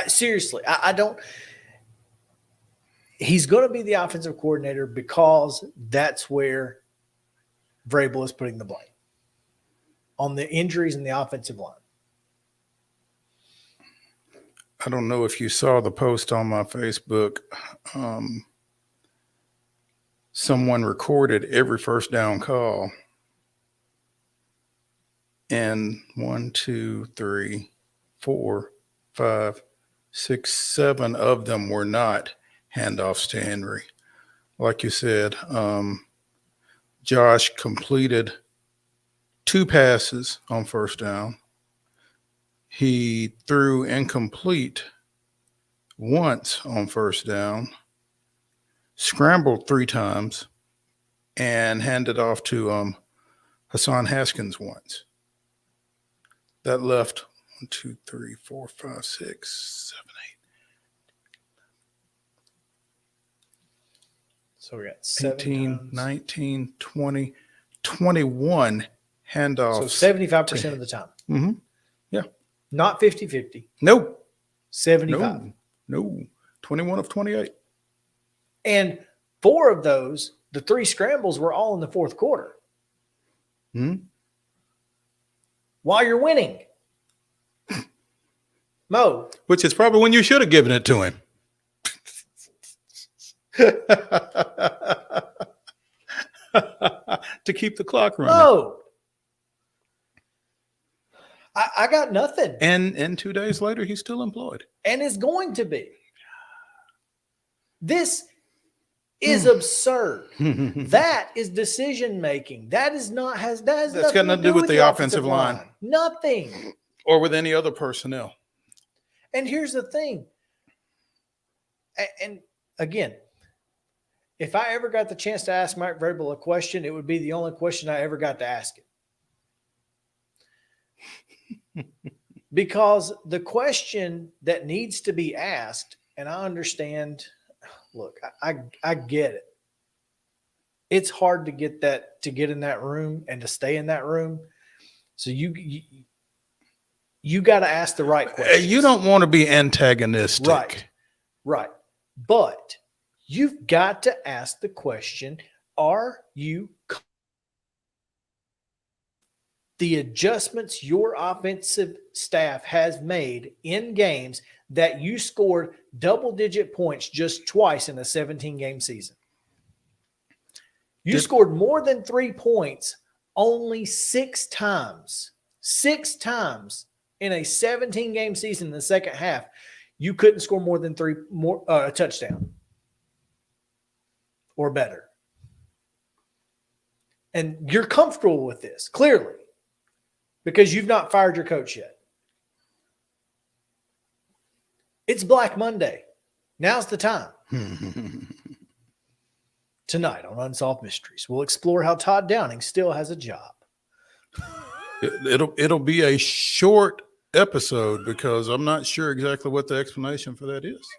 Seriously, I don't. He's going to be the offensive coordinator because that's where Vrabel is putting the blame, on the injuries in the offensive line. I don't know if you saw the post on my Facebook. Someone recorded every first down call, and 1, 2, 3, 4, 5, 6, 7 of them were not handoffs to Henry. Like you said, Josh completed 2 passes on first down. He threw incomplete once on first down, scrambled 3 times, and handed off to Hassan Haskins once. That left 1, 2, 3, 4, 5, 6, 7, 8. So we got 18, 19, 20, 21 handoffs. So 75% of the time. Mm-hmm. Yeah. Not 50-50. No. 75. No. 21 of 28. And 4 of those, the 3 scrambles, were all in the fourth quarter. Hmm. While you're winning. Mo. Which is probably when you should have given it to him. To keep the clock running. No. I got nothing. And 2 days later, he's still employed. And is going to be. This is absurd. That is decision making. That's got nothing to do with the offensive line. Nothing. Or with any other personnel. And here's the thing. And again, if I ever got the chance to ask Mike Vrabel a question, it would be the only question I ever got to ask him. Because the question that needs to be asked, and I understand, look, I get it. It's hard to get in that room and to stay in that room. So you got to ask the right question. You don't want to be antagonistic. Right. But you've got to ask the question, are you the adjustments your offensive staff has made in games that you scored double-digit points just twice in a 17-game season? You scored more than 3 points only 6 times. 6 times in a 17-game season in the second half. You couldn't score more than a touchdown or better. And you're comfortable with this, clearly, because you've not fired your coach yet. It's Black Monday. Now's the time. Tonight on Unsolved Mysteries, we'll explore how Todd Downing still has a job. It'll be a short episode because I'm not sure exactly what the explanation for that is.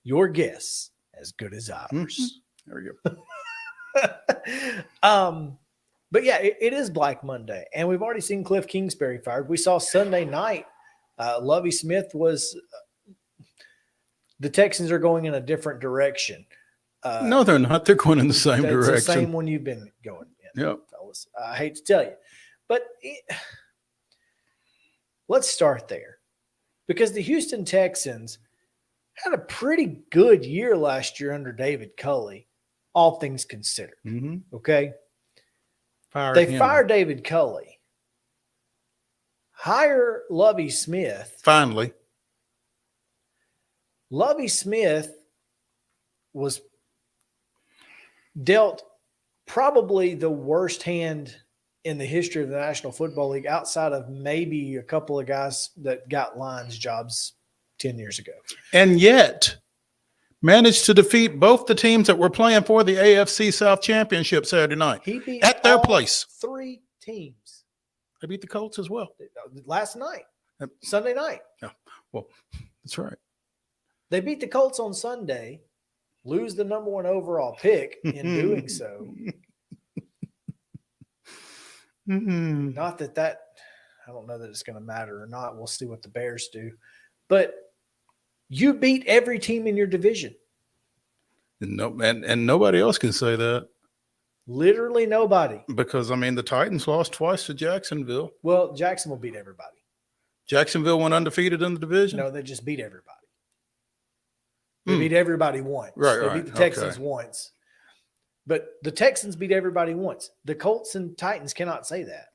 Your guess as good as ours. There we go. But yeah, it is Black Monday, and we've already seen Cliff Kingsbury fired. We saw Sunday night, Lovie Smith was. The Texans are going in a different direction. No, they're not. They're going in the same direction. The same one you've been going in. Yep. Fellas. I hate to tell you, but let's start there, because the Houston Texans had a pretty good year last year under David Culley, all things considered. Okay. They fired David Culley. Hire Lovie Smith. Finally. Lovie Smith was dealt probably the worst hand in the history of the National Football League, outside of maybe a couple of guys that got Lions jobs 10 years ago. And yet managed to defeat both the teams that were playing for the AFC South Championship Saturday night. He beat at their place. 3 teams. They beat the Colts as well. Last night. Sunday night. Yeah. Well, that's right. They beat the Colts on Sunday, lose the number 1 overall pick in doing so. Not that I don't know that it's going to matter or not. We'll see what the Bears do. But you beat every team in your division. And nobody else can say that. Literally nobody. Because, I mean, the Titans lost twice to Jacksonville. Well, Jacksonville beat everybody. Jacksonville went undefeated in the division? No, they just beat everybody. They beat everybody once. Right, they beat the Texans once. But the Texans beat everybody once. The Colts and Titans cannot say that.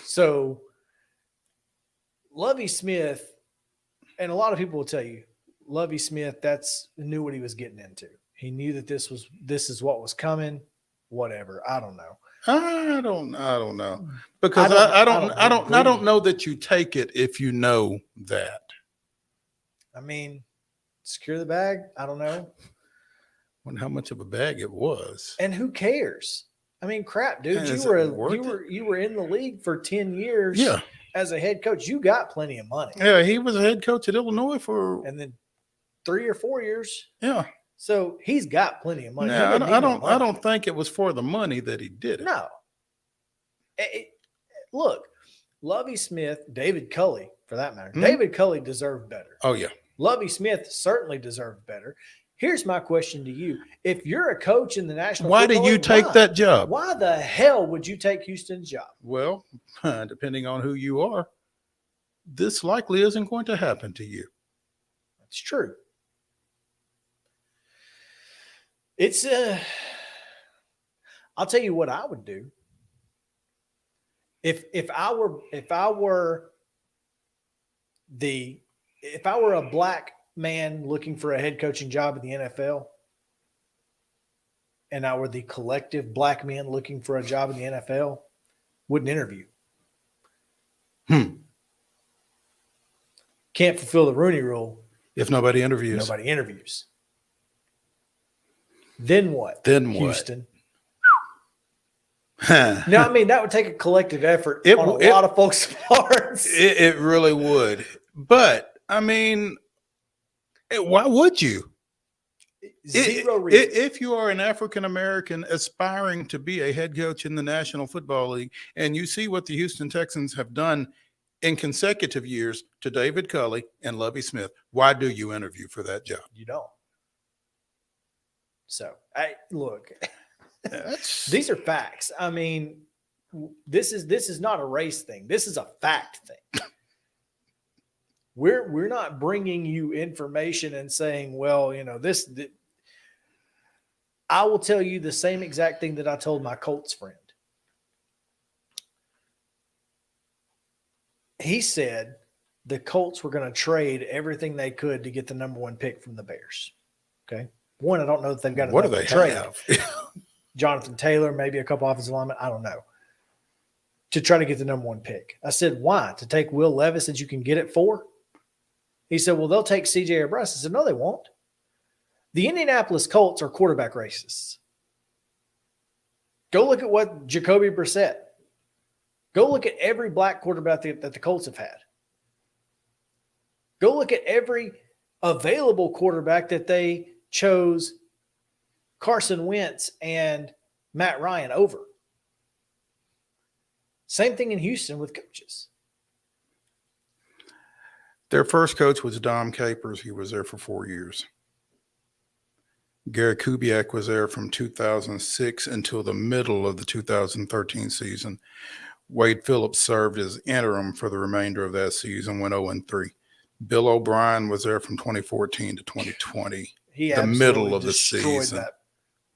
So, Lovie Smith, and a lot of people will tell you, Lovie Smith knew what he was getting into. He knew that this is what was coming. Whatever. I don't know. I don't know. Because I don't know that you take it if you know that. I mean, secure the bag. I don't know. Wonder how much of a bag it was. And who cares? I mean, crap, dude. You were in the league for 10 years. Yeah. As a head coach, you got plenty of money. Yeah, he was a head coach at Illinois and then 3 or 4 years. Yeah. So he's got plenty of money. Yeah, I don't think it was for the money that he did it. No. Look, Lovie Smith, David Culley, for that matter. David Culley deserved better. Oh, yeah. Lovie Smith certainly deserved better. Here's my question to you. If you're a coach in the National Football League, why did you take that job? Why the hell would you take Houston's job? Well, depending on who you are, this likely isn't going to happen to you. That's true. I'll tell you what I would do. If I were a black man looking for a head coaching job in the NFL, and I were the collective black men looking for a job in the NFL, wouldn't interview. Can't fulfill the Rooney Rule if nobody interviews. Nobody interviews. Then what? Houston. Now, I mean, that would take a collective effort on a lot of folks' parts. It really would. But, I mean, why would you? Zero reason. If you are an African-American aspiring to be a head coach in the National Football League, and you see what the Houston Texans have done in consecutive years to David Culley and Lovie Smith, why do you interview for that job? You don't. So, look, these are facts. I mean, this is not a race thing. This is a fact thing. We're not bringing you information and saying, well, you know, I will tell you the same exact thing that I told my Colts friend. He said the Colts were going to trade everything they could to get the number 1 pick from the Bears. Okay. One, I don't know if they've got What do enough they to trade. have? Jonathan Taylor, maybe a couple offensive linemen. I don't know. To try to get the number 1 pick. I said, why? To take Will Levis that you can get it for? He said, well, they'll take C.J. or Bryce. I said, no, they won't. The Indianapolis Colts are quarterback racists. Go look at what Jacoby Brissett. Go look at every black quarterback that the Colts have had. Go look at every available quarterback that they chose Carson Wentz and Matt Ryan over. Same thing in Houston with coaches. Their first coach was Dom Capers. He was there for 4 years. Gary Kubiak was there from 2006 until the middle of the 2013 season. Wade Phillips served as interim for the remainder of that season, went 0-3. Bill O'Brien was there from 2014 to 2020. The middle of the season. That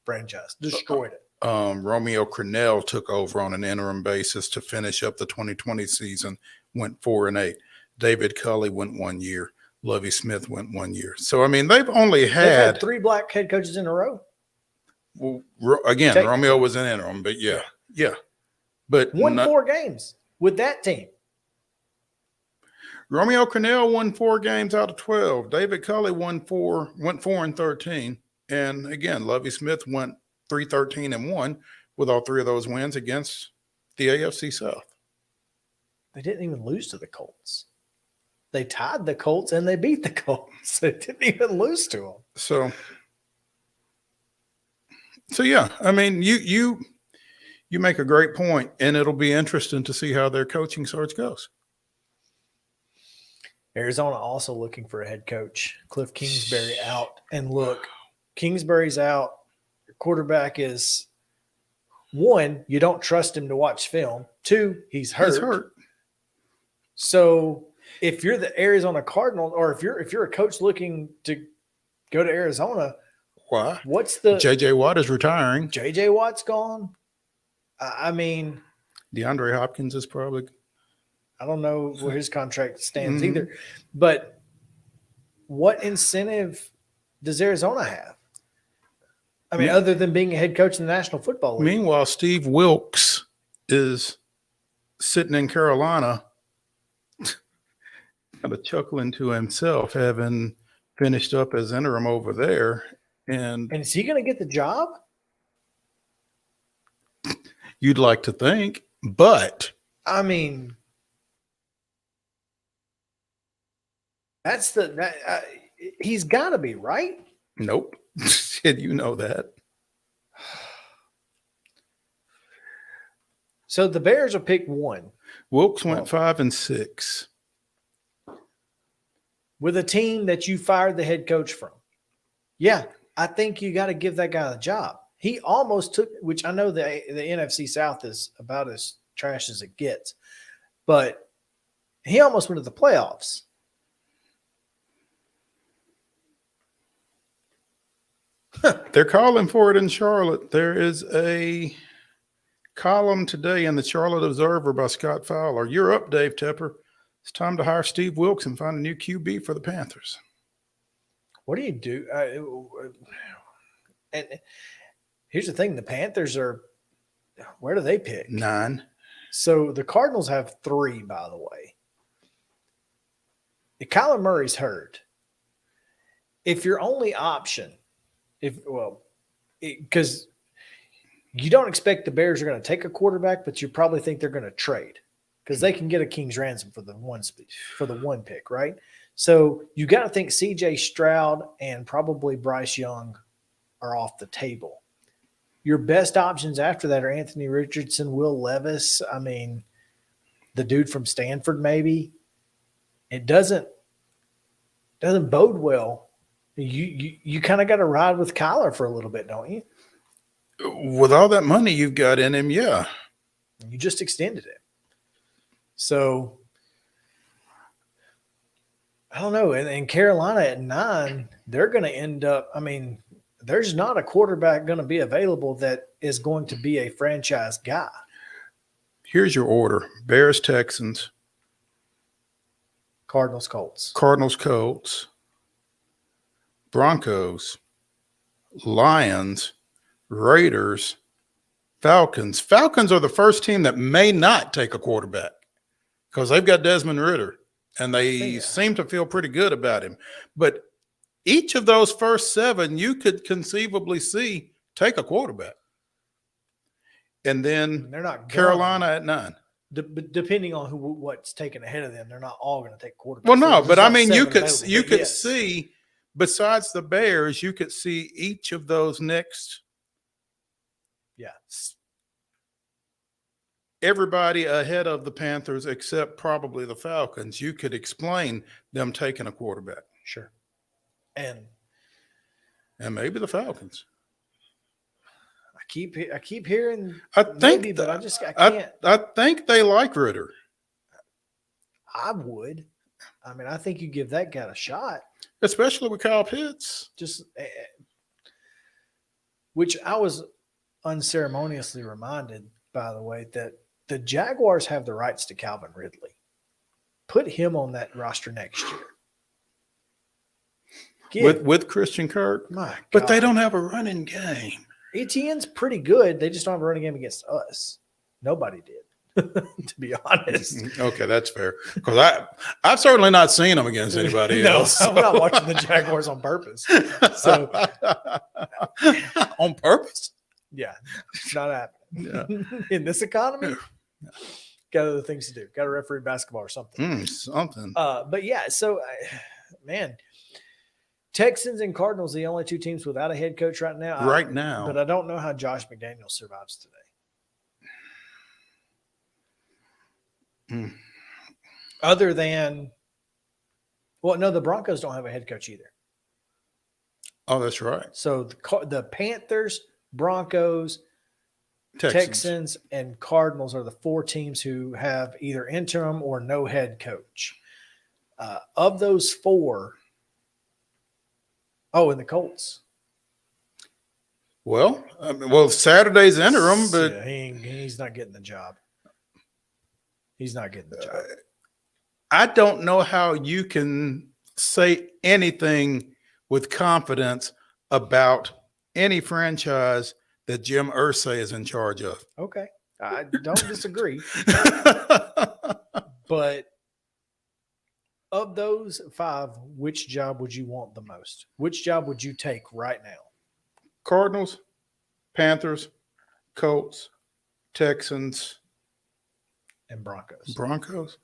franchise. Destroyed it. Romeo Crennel took over on an interim basis to finish up the 2020 season, went 4-8. David Culley went 1 year. Lovie Smith went 1 year. So, I mean, they've had 3 black head coaches in a row. Well, again, Romeo was an interim, but yeah. But won 4 games with that team. Romeo Crennel won 4 games out of 12. David Culley went 4-13. And again, Lovie Smith went 3-13-1 with all 3 of those wins against the AFC South. They didn't even lose to the Colts. They tied the Colts and they beat the Colts. They didn't even lose to them. So yeah, I mean, you make a great point, and it'll be interesting to see how their coaching search goes. Arizona also looking for a head coach. Cliff Kingsbury out. And look, Kingsbury's out. Your quarterback is, 1, you don't trust him to watch film. 2, he's hurt. So if you're the Arizona Cardinals, or if you're a coach looking to go to Arizona, why? What's the J.J. Watt is retiring. J.J. Watt's gone. I mean, DeAndre Hopkins is probably. I don't know where his contract stands either. But what incentive does Arizona have? I mean, other than being a head coach in the National Football League. Meanwhile, Steve Wilkes is sitting in Carolina, kind of chuckling to himself, having finished up as interim over there. And is he going to get the job? You'd like to think, but I mean, he's got to be, right? Nope. You know that. So the Bears are picked 1. Wilkes went 5-6 with a team that you fired the head coach from. Yeah, I think you got to give that guy the job. He almost took, which I know the NFC South is about as trash as it gets, but he almost went to the playoffs. They're calling for it in Charlotte. There is a column today in the Charlotte Observer by Scott Fowler. You're up, Dave Tepper. It's time to hire Steve Wilkes and find a new QB for the Panthers. What do you do? And here's the thing. The Panthers are – where do they pick? 9. So the Cardinals have 3, by the way. Kyler Murray's hurt. If your only option – because you don't expect the Bears are going to take a quarterback, but you probably think they're going to trade because they can get a king's ransom for the 1 pick, right? So you got to think C.J. Stroud and probably Bryce Young are off the table. Your best options after that are Anthony Richardson, Will Levis. I mean, the dude from Stanford, maybe. It doesn't bode well. You kind of got to ride with Kyler for a little bit, don't you? With all that money you've got in him, yeah. You just extended it. So, I don't know. And Carolina at 9, they're going to end up – I mean, there's not a quarterback going to be available that is going to be a franchise guy. Here's your order: Bears, Texans, Cardinals, Colts, Broncos, Lions, Raiders, Falcons. Falcons are the first team that may not take a quarterback because they've got Desmond Ridder, and they seem to feel pretty good about him. But each of those first 7 you could conceivably see take a quarterback. And then they're not Carolina at 9. Depending on what's taken ahead of them, they're not all going to take quarterbacks. Well, no, So but I mean, you could yes. see, besides the Bears, you could see each of those next. Yeah. Everybody ahead of the Panthers, except probably the Falcons, you could explain them taking a quarterback. Sure. And maybe the Falcons. I keep hearing but I can't. I think they like Ridder. I would. I mean, I think you give that guy a shot. Especially with Kyle Pitts. Which I was unceremoniously reminded, by the way, that the Jaguars have the rights to Calvin Ridley. Put him on that roster next year. With Christian Kirk. But they don't have a running game. Etienne's pretty good. They just don't have a running game against us. Nobody did, to be honest. Okay, that's fair. Because I've certainly not seen them against anybody else. I'm not watching the Jaguars on purpose. So on purpose? Yeah, it's not happening. Yeah. In this economy, got other things to do. Got to referee basketball or something. Something. But yeah, so man. Texans and Cardinals, the only 2 teams without a head coach right now. But I don't know how Josh McDaniels survives today. Other than, the Broncos don't have a head coach either. Oh, that's right. So the Panthers, Broncos, Texans, and Cardinals are the 4 teams who have either interim or no head coach. Of those 4, and the Colts. Well, Saturday's interim, but he's not getting the job. He's not getting the job. I don't know how you can say anything with confidence about any franchise that Jim Irsay is in charge of. Okay, I don't disagree. But of those 5, which job would you want the most? Which job would you take right now? Cardinals, Panthers, Colts, Texans, and Broncos. Broncos?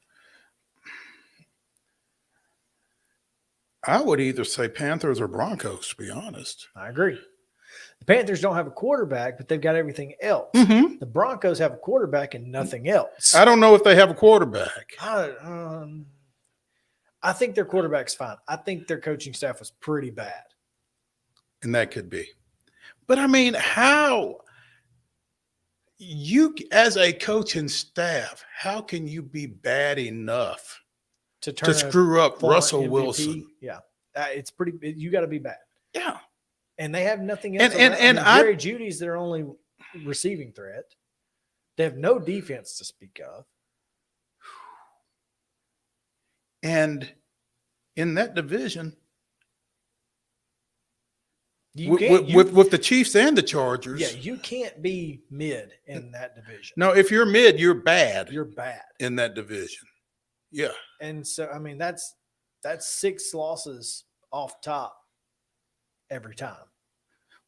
I would either say Panthers or Broncos, to be honest. I agree. The Panthers don't have a quarterback, but they've got everything else. Mm-hmm. The Broncos have a quarterback and nothing else. I don't know if they have a quarterback. I think their quarterback's fine. I think their coaching staff was pretty bad. And that could be. But, I mean, how you, as a coaching staff, how can you be bad enough to screw up Russell MVP? Wilson? Yeah. It's pretty – you got to be bad. Yeah. And they have nothing else. And Jerry Judy's their only receiving threat. They have no defense to speak of. And in that division, with the Chiefs and the Chargers. Yeah, you can't be mid in that division. No, if you're mid, you're bad. You're bad in that division. Yeah. And so, I mean, that's 6 losses off top every time.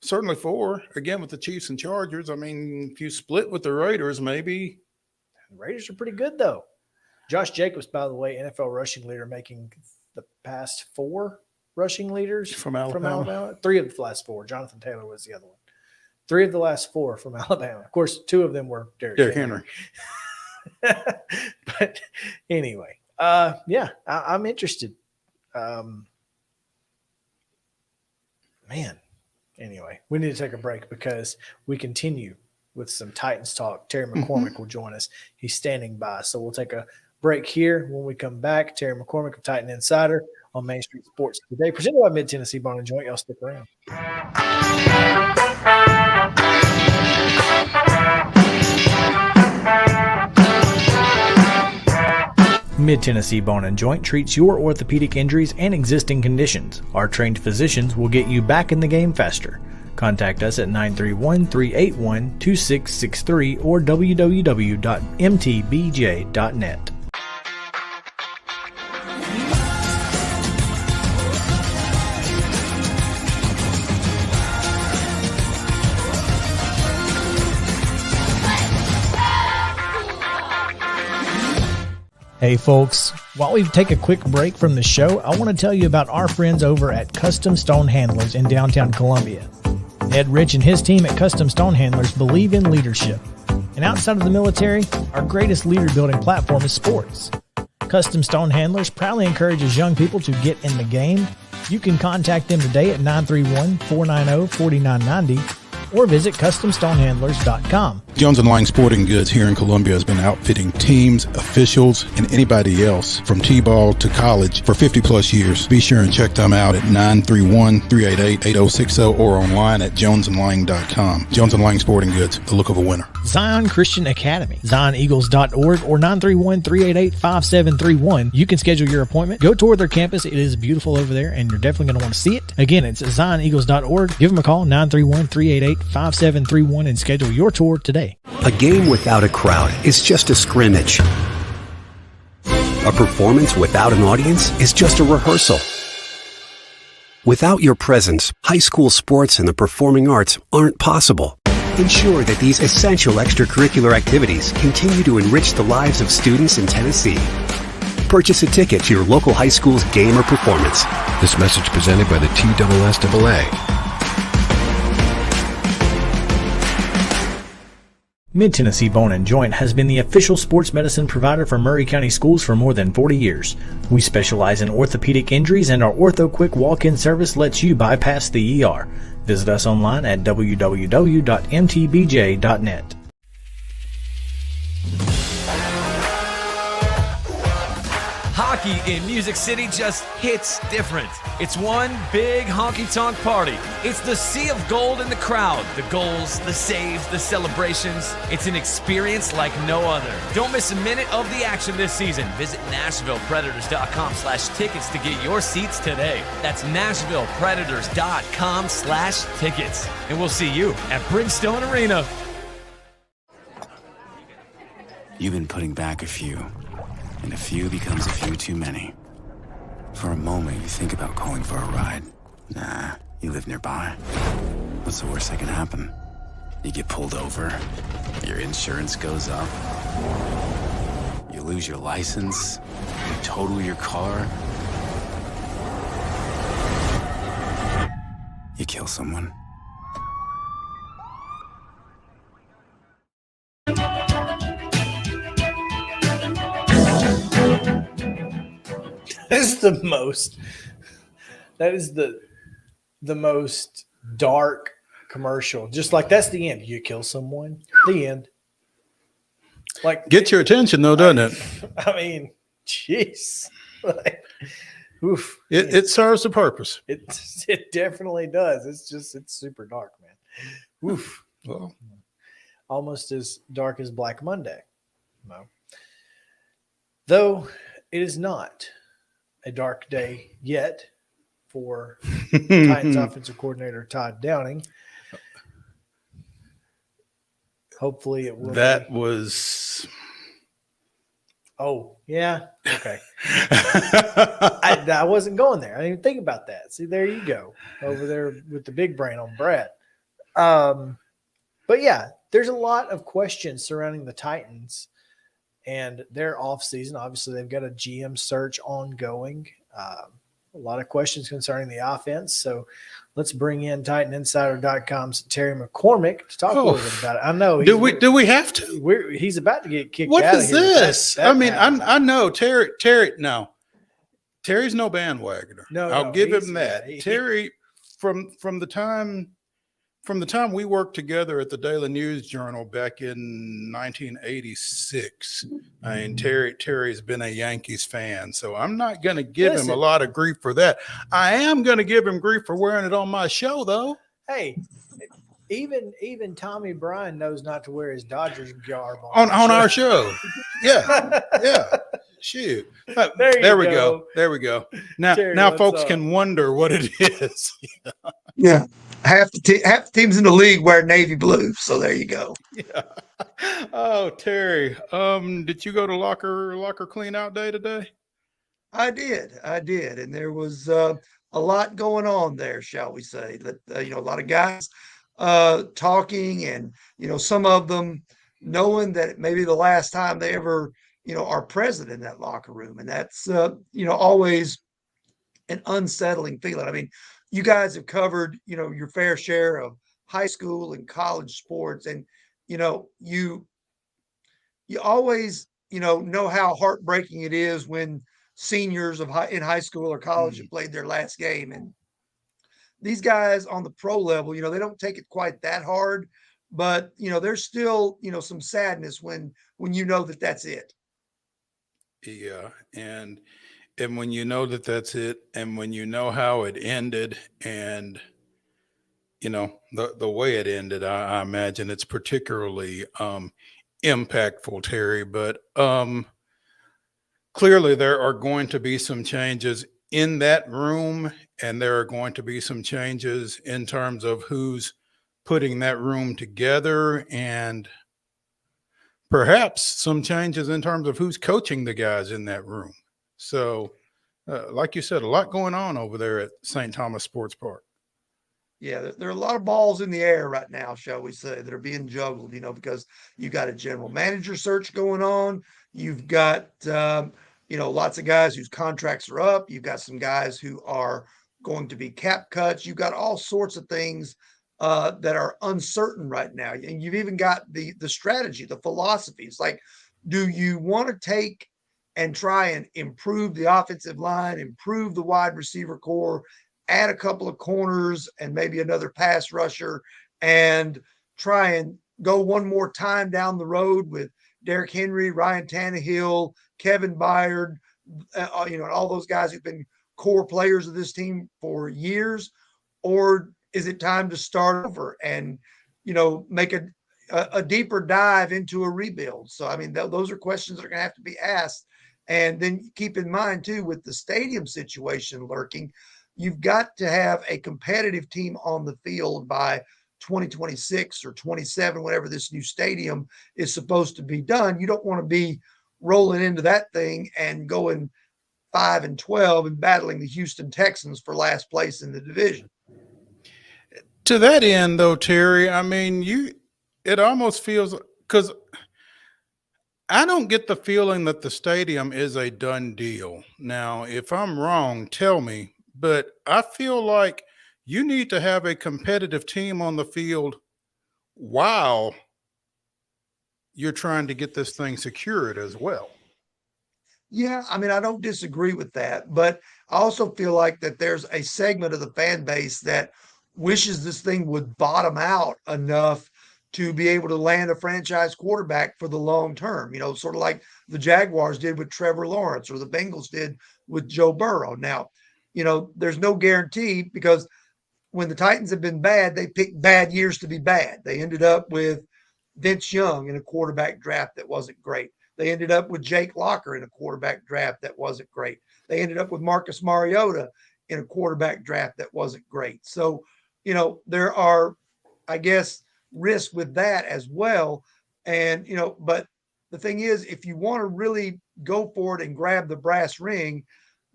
Certainly 4. Again, with the Chiefs and Chargers. I mean, if you split with the Raiders, maybe. The Raiders are pretty good, though. Josh Jacobs, by the way, NFL rushing leader, making the past 4 rushing leaders from Alabama. 3 of the last 4. Jonathan Taylor was the other one. 3 of the last 4 from Alabama. Of course, 2 of them were Derrick Henry. But anyway, I'm interested. Anyway, we need to take a break because we continue with some Titans talk. Terry McCormick will join us. He's standing by. So we'll take a break here. When we come back, Terry McCormick of Titan Insider on Main Street Sports today, presented by Mid-Tennessee Bone and Joint. Y'all stick around. Mid-Tennessee Bone and Joint treats your orthopedic injuries and existing conditions. Our trained physicians will get you back in the game faster. Contact us at 931-381-2663 or www.mtbj.net. Hey folks, while we take a quick break from the show, I want to tell you about our friends over at Custom Stone Handlers in downtown Columbia. Ed Rich and his team at Custom Stone Handlers believe in leadership. And outside of the military, our greatest leader building platform is sports. Custom Stone Handlers proudly encourages young people to get in the game. You can contact them today at 931-490-4990 or visit CustomStonehandlers.com. Jones & Lang Sporting Goods here in Columbia has been outfitting teams, officials, and anybody else from T-ball to college for 50-plus years. Be sure and check them out at 931-388-8060 or online at jonesandlang.com. Jones & Lang Sporting Goods, the look of a winner. Zion Christian Academy, ZionEagles.org or 931-388-5731. You can schedule your appointment. Go tour their campus. It is beautiful over there, and you're definitely going to want to see it. Again, it's ZionEagles.org. Give them a call, 931-388-5731, and schedule your tour today. A game without a crowd is just a scrimmage. A performance without an audience is just a rehearsal. Without your presence, high school sports and the performing arts aren't possible. Ensure that these essential extracurricular activities continue to enrich the lives of students in Tennessee. Purchase a ticket to your local high school's game or performance. This message presented by the TSSAA. Mid-Tennessee Bone and Joint has been the official sports medicine provider for Maury County Schools for more than 40 years. We specialize in orthopedic injuries, and our Ortho Quick walk-in service lets you bypass the ER. Visit us online at www.mtbj.net. Hockey in Music City just hits different. It's one big honky-tonk party. It's the sea of gold in the crowd. The goals, the saves, the celebrations. It's an experience like no other. Don't miss a minute of the action this season. Visit NashvillePredators.com/tickets to get your seats today. That's NashvillePredators.com/tickets. And we'll see you at Bridgestone Arena. You've been putting back a few. And a few becomes a few too many. For a moment, you think about calling for a ride. Nah, you live nearby. What's the worst that can happen? You get pulled over, your insurance goes up, you lose your license, you total your car, you kill someone. That is the most dark commercial. Just like that's the end. You kill someone, the end. Like, get your attention though, doesn't it? I mean, jeez. Like, oof. It serves a purpose. It definitely does. It's super dark, man. Oof. Well, almost as dark as Black Monday. No. Though it is not a dark day yet for Titans offensive coordinator Todd Downing. Hopefully it will. That was. Oh, yeah. Okay. I wasn't going there. I didn't even think about that. See, there you go. Over there with the big brain on Brad. But yeah, there's a lot of questions surrounding the Titans and their offseason. Obviously, they've got a GM search ongoing. A lot of questions concerning the offense. So let's bring in TitanInsider.com's Terry McCormick to talk a little bit about it. I know. Do we have to? He's about to get kicked what out is of here. This? I mean, I know Terry. No, Terry's no bandwagoner. No, I'll give him that. Terry, from the time from the time we worked together at the Daily News Journal back in 1986, I mean, Terry's been a Yankees fan, so I'm not going to give him a lot of grief for that. I am going to give him grief for wearing it on my show, though. Hey, even Tommy Bryan knows not to wear his Dodgers garb on our show. Yeah, yeah. Shoot. There we go. There we go. Now, Terry, folks can wonder what it is. Yeah. Half the teams in the league wear navy blue, so there you go. Yeah. Oh, Terry, did you go to locker clean out day today? I did, and there was a lot going on there, shall we say? That a lot of guys talking, and some of them knowing that it may be the last time they ever are present in that locker room, and that's always an unsettling feeling. I mean, you guys have covered your fair share of high school and college sports, and you always know how heartbreaking it is when seniors in high school or college have played their last game. And these guys on the pro level, they don't take it quite that hard, but there's still some sadness when that's it. Yeah, and when you know that that's it, and when you know how it ended, and the way it ended, I imagine it's particularly impactful, Terry. But clearly there are going to be some changes in that room, and there are going to be some changes in terms of who's putting that room together, and perhaps some changes in terms of who's coaching the guys in that room. So, like you said, a lot going on over there at St. Thomas Sports Park. Yeah, there are a lot of balls in the air right now, shall we say, that are being juggled, because you've got a general manager search going on. You've got, lots of guys whose contracts are up. You've got some guys who are going to be cap cuts. You've got all sorts of things that are uncertain right now. And you've even got the strategy, the philosophies. Like, do you want to take and try and improve the offensive line, improve the wide receiver core, add a couple of corners and maybe another pass rusher, and try and go one more time down the road with Derrick Henry, Ryan Tannehill, Kevin Byard, and all those guys who've been core players of this team for years? Or is it time to start over and, make a deeper dive into a rebuild? So, I mean, those are questions that are going to have to be asked. And then keep in mind, too, with the stadium situation lurking, you've got to have a competitive team on the field by 2026 or 27, whenever this new stadium is supposed to be done. You don't want to be rolling into that thing and going 5-12 and battling the Houston Texans for last place in the division. To that end, though, Terry, I mean, it almost feels, because I don't get the feeling that the stadium is a done deal. Now, if I'm wrong, tell me, but I feel like you need to have a competitive team on the field while you're trying to get this thing secured as well. Yeah, I mean, I don't disagree with that, but I also feel like that there's a segment of the fan base that wishes this thing would bottom out enough to be able to land a franchise quarterback for the long term, sort of like the Jaguars did with Trevor Lawrence or the Bengals did with Joe Burrow. Now, there's no guarantee, because when the Titans have been bad, they picked bad years to be bad. They ended up with Vince Young in a quarterback draft that wasn't great. They ended up with Jake Locker in a quarterback draft that wasn't great. They ended up with Marcus Mariota in a quarterback draft that wasn't great. So, there are, I guess, risks with that as well. And, but the thing is, if you want to really go for it and grab the brass ring,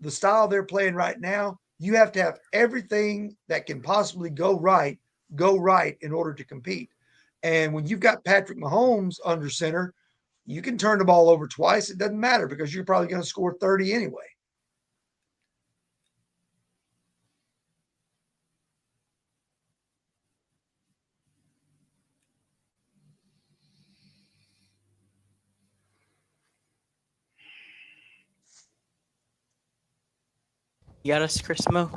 the style they're playing right now, you have to have everything that can possibly go right in order to compete. And when you've got Patrick Mahomes under center, you can turn the ball over twice. It doesn't matter, because you're probably going to score 30 anyway. You got us, Chris Mo?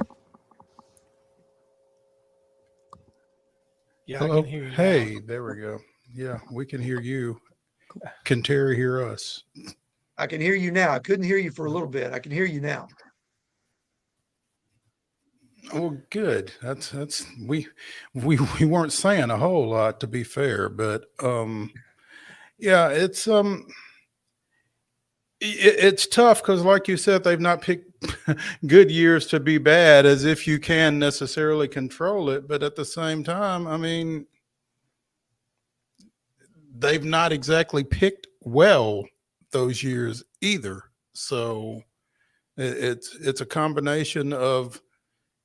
Yeah, Hello. I can hear you. Hey, there we go. Yeah, we can hear you. Can Terry hear us? I can hear you now. I couldn't hear you for a little bit. I can hear you now. Well, good. That's we weren't saying a whole lot, to be fair, but yeah, it's tough because, like you said, they've not picked good years to be bad, as if you can necessarily control it. But at the same time, I mean, they've not exactly picked well those years either. So it's a combination of,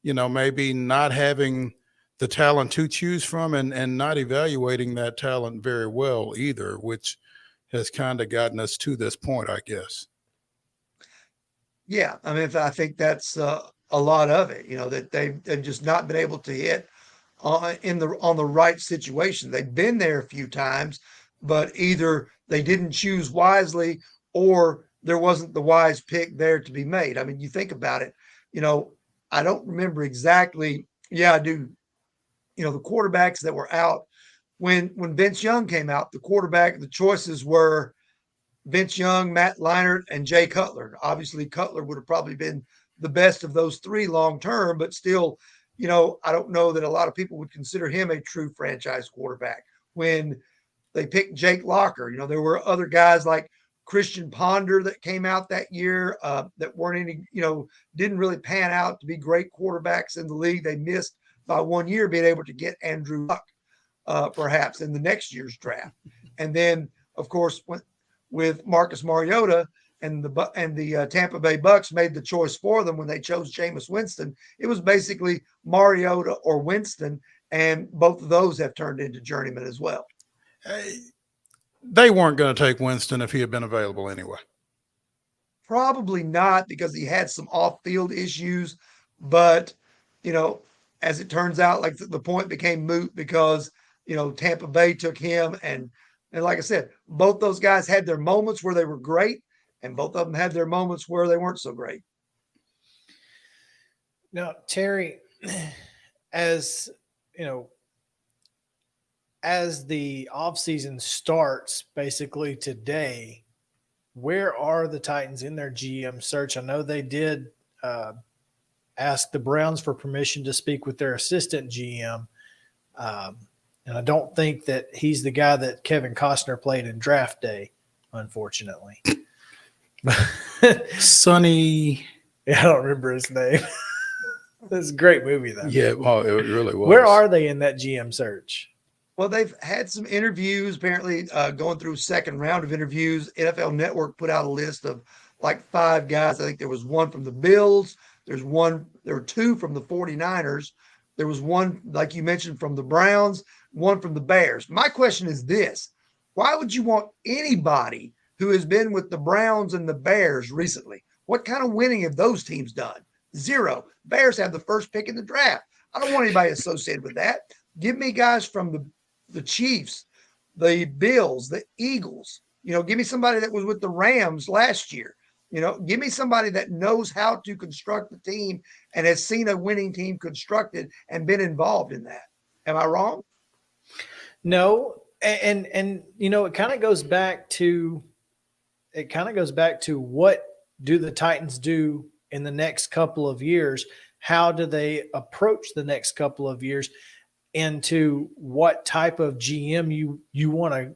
maybe not having the talent to choose from and not evaluating that talent very well either, which has kind of gotten us to this point, I guess. Yeah, I mean, I think that's a lot of it. That they've just not been able to hit on the right situation. They've been there a few times, but either they didn't choose wisely or there wasn't the wise pick there to be made. I mean, you think about it. I don't remember exactly. Yeah, I do. The quarterbacks that were out when Vince Young came out, the choices were Vince Young, Matt Leinart, and Jay Cutler. Obviously, Cutler would have probably been the best of those three long term, but still, I don't know that a lot of people would consider him a true franchise quarterback. When they picked Jake Locker, there were other guys like Christian Ponder that came out that year that weren't any, didn't really pan out to be great quarterbacks in the league. They missed by 1 year being able to get Andrew Luck perhaps in the next year's draft. And then, of course, with Marcus Mariota and the Tampa Bay Bucks made the choice for them when they chose Jameis Winston, it was basically Mariota or Winston, and both of those have turned into journeymen as well. They weren't going to take Winston if he had been available anyway. Probably not, because he had some off-field issues, but as it turns out, like the point became moot because Tampa Bay took him, and like I said, both those guys had their moments where they were great, and both of them had their moments where they weren't so great. Now, Terry, as as the offseason starts basically today, where are the Titans in their GM search? I know they did ask the Browns for permission to speak with their assistant GM. And I don't think that he's the guy that Kevin Costner played in Draft Day, unfortunately. Sonny. Yeah, I don't remember his name. It's a great movie, though. Yeah, well, it really was. Where are they in that GM search? Well, they've had some interviews, apparently going through second round of interviews. NFL Network put out a list of like 5 guys. I think there was one from the Bills. There were 2 from the 49ers. There was one, like you mentioned, from the Browns, one from the Bears. My question is this: why would you want anybody who has been with the Browns and the Bears recently? What kind of winning have those teams done? 0. Bears have the first pick in the draft. I don't want anybody associated with that. Give me guys from the Chiefs, the Bills, the Eagles. Give me somebody that was with the Rams last year. Give me somebody that knows how to construct the team and has seen a winning team constructed and been involved in that. Am I wrong? No. And it kind of goes back to what do the Titans do in the next couple of years? How do they approach the next couple of years into what type of GM you want to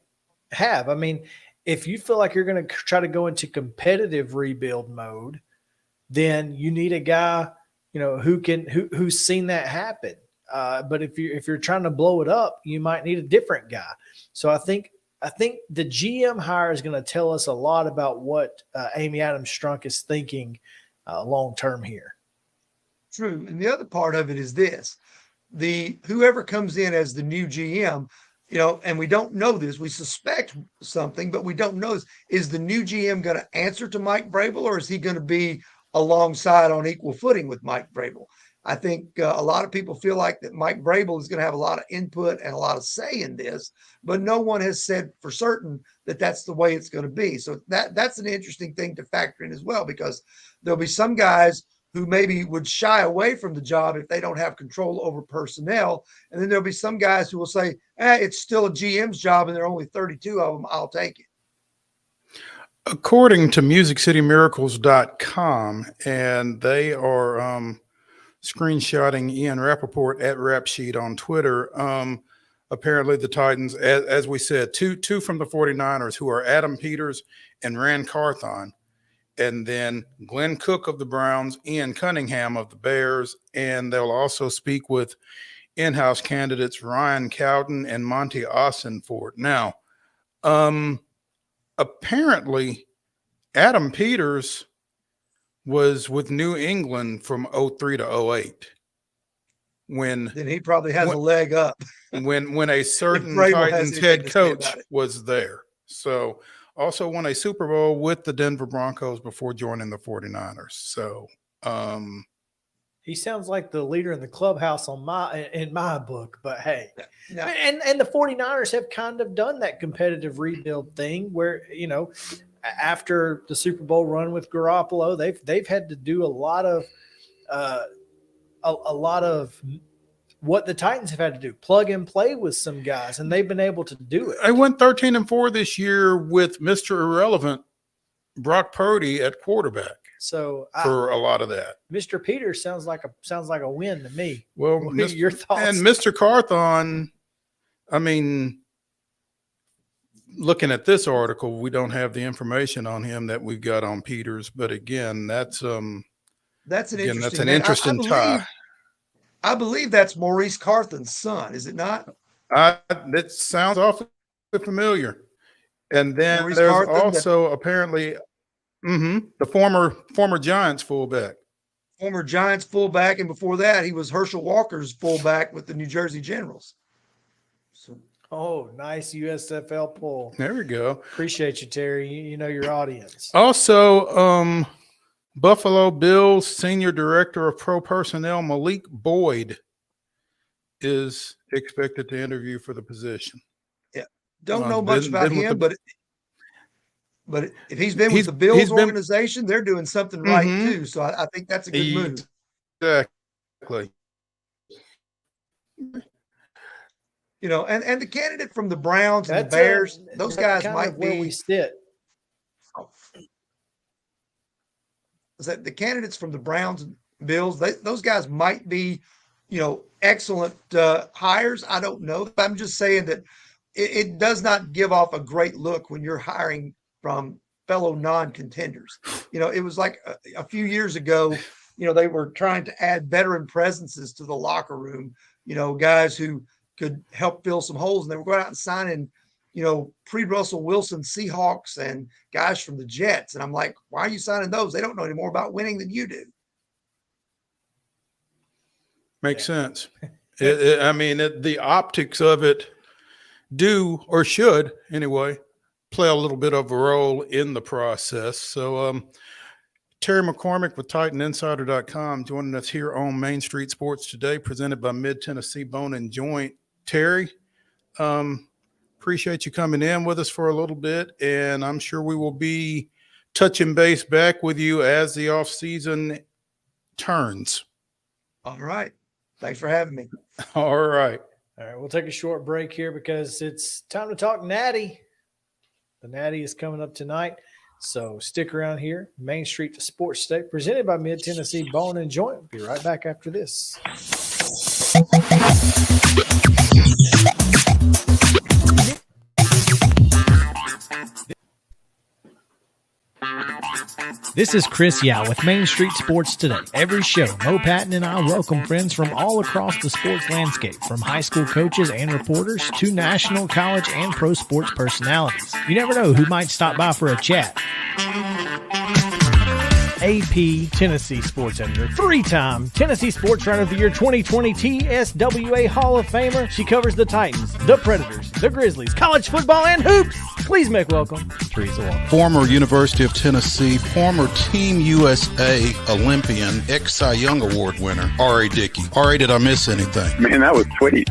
have? I mean, if you feel like you're going to try to go into competitive rebuild mode, then you need a guy, who's seen that happen. But if you're trying to blow it up, you might need a different guy. So I think the GM hire is going to tell us a lot about what Amy Adams Strunk is thinking long term here. True. And the other part of it is this: whoever comes in as the new GM, and we don't know this, we suspect something, but we don't know this. Is the new GM going to answer to Mike Vrabel, or is he going to be alongside on equal footing with Mike Vrabel? I think a lot of people feel like that Mike Vrabel is going to have a lot of input and a lot of say in this, but no one has said for certain that that's the way it's going to be. So that's an interesting thing to factor in as well, because there'll be some guys who maybe would shy away from the job if they don't have control over personnel. And then there'll be some guys who will say, it's still a GM's job and there are only 32 of them. I'll take it. According to MusicCityMiracles.com, and they are screenshotting Ian Rappaport at Rapsheet on Twitter. Apparently the Titans, as we said, two from the 49ers, who are Adam Peters and Rand Carthon, and then Glenn Cook of the Browns, Ian Cunningham of the Bears, and they'll also speak with in-house candidates Ryan Cowden and Monty Ossenfort. Now, apparently Adam Peters was with New England from 03 to 08. Then he probably has a leg up. when a certain Titans head coach was there. So also won a Super Bowl with the Denver Broncos before joining the 49ers. So he sounds like the leader in the clubhouse in my book, but hey. No. And the 49ers have kind of done that competitive rebuild thing where, after the Super Bowl run with Garoppolo, they've had to do a lot of what the Titans have had to do, plug and play with some guys, and they've been able to do it. I went 13-4 this year with Mr. Irrelevant, Brock Purdy at quarterback. So for a lot of that, Mr. Peters sounds like a win to me. Well, your thoughts? And Mr. Carthon, I mean, looking at this article, we don't have the information on him that we've got on Peters, but again, that's an interesting tie. I believe that's Maurice Carthon's son, is it not? That sounds awfully familiar. And then Maurice there's Carthon, also apparently the former Giants fullback. Former Giants fullback, and before that, he was Herschel Walker's fullback with the New Jersey Generals. Oh, nice USFL pull. There we go. Appreciate you, Terry. You know your audience. Also, Buffalo Bills Senior Director of Pro Personnel Malik Boyd is expected to interview for the position. Yeah, don't know much about him, but if he's been with the Bills organization, they're doing something right too. So I think that's a good move. Exactly. And the candidate from the Browns and the Bears, those guys might be where we sit. That the candidates from the Browns and Bills, those guys might be, excellent hires. I don't know. I'm just saying that it does not give off a great look when you're hiring from fellow non-contenders. It was like a few years ago, they were trying to add veteran presences to the locker room, guys who could help fill some holes, and they were going out and signing pre-Russell Wilson Seahawks and guys from the Jets. And I'm like, why are you signing those? They don't know any more about winning than you do. Makes sense. The optics of it do, or should anyway, play a little bit of a role in the process. So Terry McCormick with TitanInsider.com joining us here on Main Street Sports today, presented by Mid-Tennessee Bone and Joint. Terry, appreciate you coming in with us for a little bit, and I'm sure we will be touching base back with you as the off-season turns. All right. Thanks for having me. All right. All right, we'll take a short break here because it's time to talk Natty. The Natty is coming up tonight, so stick around here. Main Street Sports Today, presented by Mid-Tennessee Bone and Joint. Be right back after this. This is Chris Yow with Main Street Sports Today. Every show, Mo Patton and I welcome friends from all across the sports landscape, from high school coaches and reporters to national, college, and pro sports personalities. You never know who might stop by for a chat. AP Tennessee Sports Editor, three-time Tennessee Sports Writer of the Year 2020 TSWA Hall of Famer. She covers the Titans, the Predators, the Grizzlies, college football, and hoops. Please make welcome Teresa Walker. Former University of Tennessee, former Team USA Olympian, ex-Cy Young Award winner, R.A. Dickey. R.A., did I miss anything? Man, that was sweet.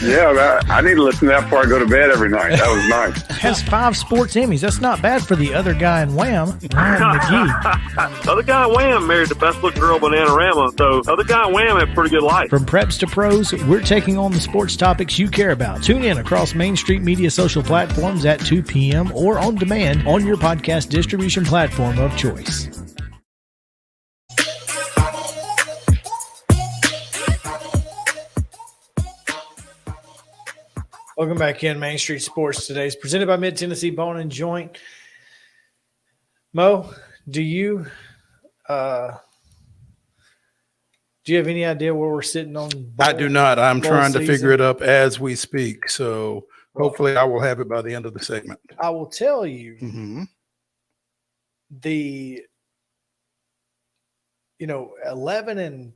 Yeah, I need to listen to that before I go to bed every night. That was nice. Has 5 sports Emmys. That's not bad for the other guy in Wham, Ryan McGee. The other guy in Wham married the best looking girl, Bananarama. So the other guy in Wham had a pretty good life. From preps to pros, we're taking on the sports topics you care about. Tune in across Main Street Media social platforms at 2 p.m. or on demand on your podcast distribution platform of choice. Welcome back in. Main Street Sports today is presented by Mid-Tennessee Bone and Joint. Mo, do you have any idea where we're sitting on? I do not. I'm trying to figure it up as we speak. So hopefully I will have it by the end of the segment. I will tell you the 11 and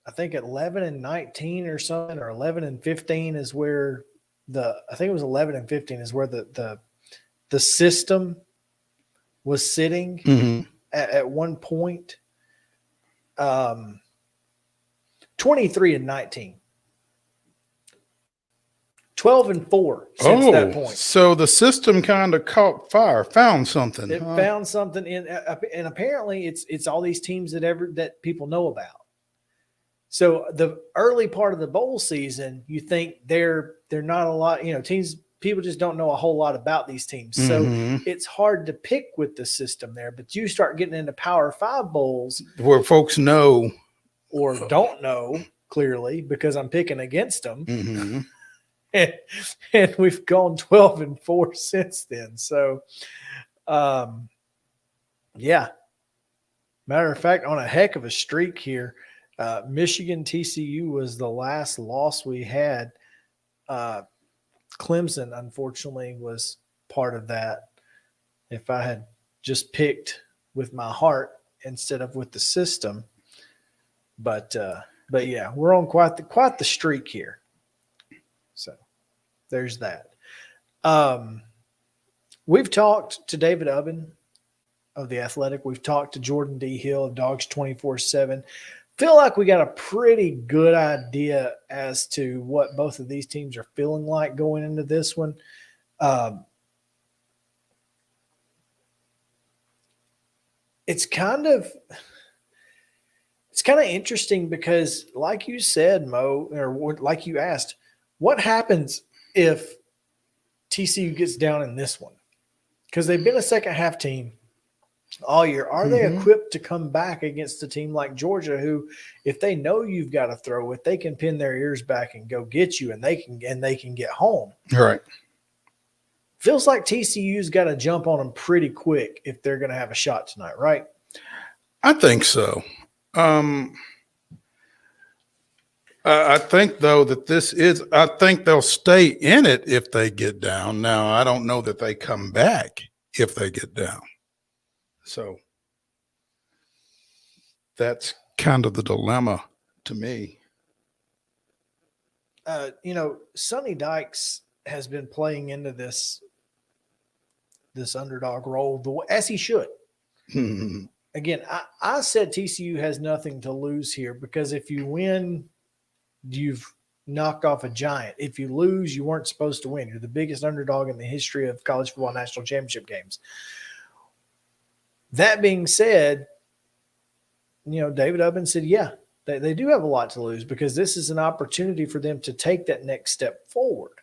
I think 11 and 19 or something, or 11 and 15 is where I think it was 11 and 15 is where the system was sitting at one point. 23 and 19. 12 and 4 since that point. So the system kind of caught fire, found something. It found something and apparently it's all these teams that people know about. So the early part of the bowl season, you think they're not a lot, people just don't know a whole lot about these teams. So it's hard to pick with the system there, but you start getting into Power 5 bowls where folks know or don't know clearly because I'm picking against them. And we've gone 12 and 4 since then. So, yeah. Matter of fact, on a heck of a streak here, Michigan TCU was the last loss we had. Clemson, unfortunately, was part of that. If I had just picked with my heart instead of with the system, but yeah, we're on quite the streak here. So there's that. We've talked to David Ubben of The Athletic. We've talked to Jordan D. Hill of Dogs 24/7. Feel like we got a pretty good idea as to what both of these teams are feeling like going into this one. It's kind of interesting because, like you said, Mo, or like you asked, what happens if TCU gets down in this one? Because they've been a second half team all year. Are they equipped to come back against a team like Georgia, who, if they know you've got to throw it, they can pin their ears back and go get you, and they can get home. Right. Feels like TCU's got to jump on them pretty quick if they're going to have a shot tonight, right? I think so. I think, though, that I think they'll stay in it if they get down. Now, I don't know that they come back if they get down. So that's kind of the dilemma to me. Sonny Dykes has been playing into this underdog role as he should. Again, I said TCU has nothing to lose here because if you win, you've knocked off a giant. If you lose, you weren't supposed to win. You're the biggest underdog in the history of college football national championship games. That being said, David Ubben said, yeah, they do have a lot to lose because this is an opportunity for them to take that next step forward.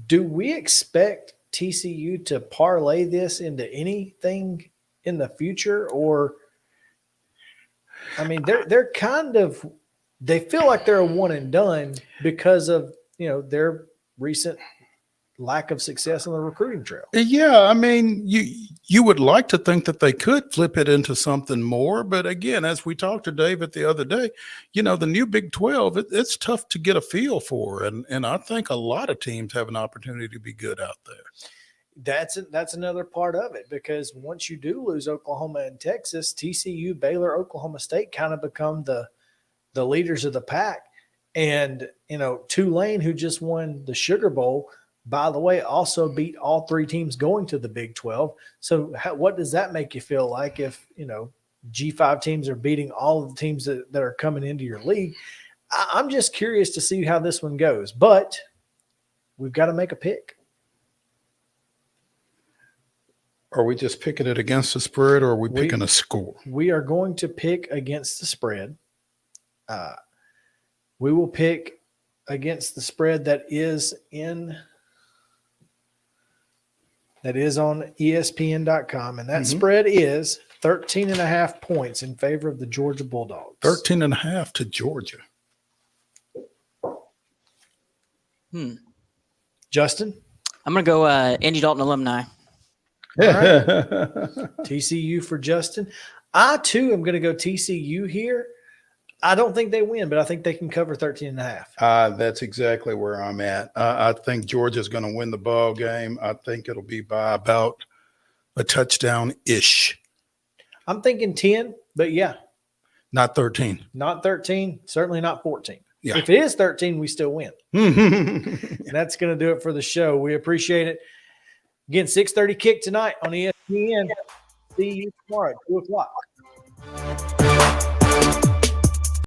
Do we expect TCU to parlay this into anything in the future? Or, I mean, they're kind of – they feel like they're a one and done because of, their recent – lack of success on the recruiting trail. Yeah, I mean, you would like to think that they could flip it into something more, but again, as we talked to David the other day, the new Big 12, it's tough to get a feel for, and I think a lot of teams have an opportunity to be good out there. That's another part of it because once you do lose Oklahoma and Texas, TCU, Baylor, Oklahoma State kind of become the leaders of the pack, and Tulane, who just won the Sugar Bowl, by the way, also beat all 3 teams going to the Big 12. So what does that make you feel like if, G5 teams are beating all of the teams that are coming into your league. I'm just curious to see how this one goes, but we've got to make a pick. Are we just picking it against the spread, or are we picking a score? We are going to pick against the spread. We will pick against the spread that is on ESPN.com, and that spread is 13.5 points in favor of the Georgia Bulldogs. 13.5 to Georgia. Justin? I'm going to go Andy Dalton alumni. All right. TCU for Justin. I, too, am going to go TCU here. I don't think they win, but I think they can cover 13.5. That's exactly where I'm at. I think Georgia's going to win the ball game. I think it'll be by about a touchdown-ish. I'm thinking 10, but yeah. Not 13. Not 13, certainly not 14. Yeah. If it is 13, we still win. And that's going to do it for the show. We appreciate it. Again, 6:30 kick tonight on ESPN. See you tomorrow at 2 o'clock.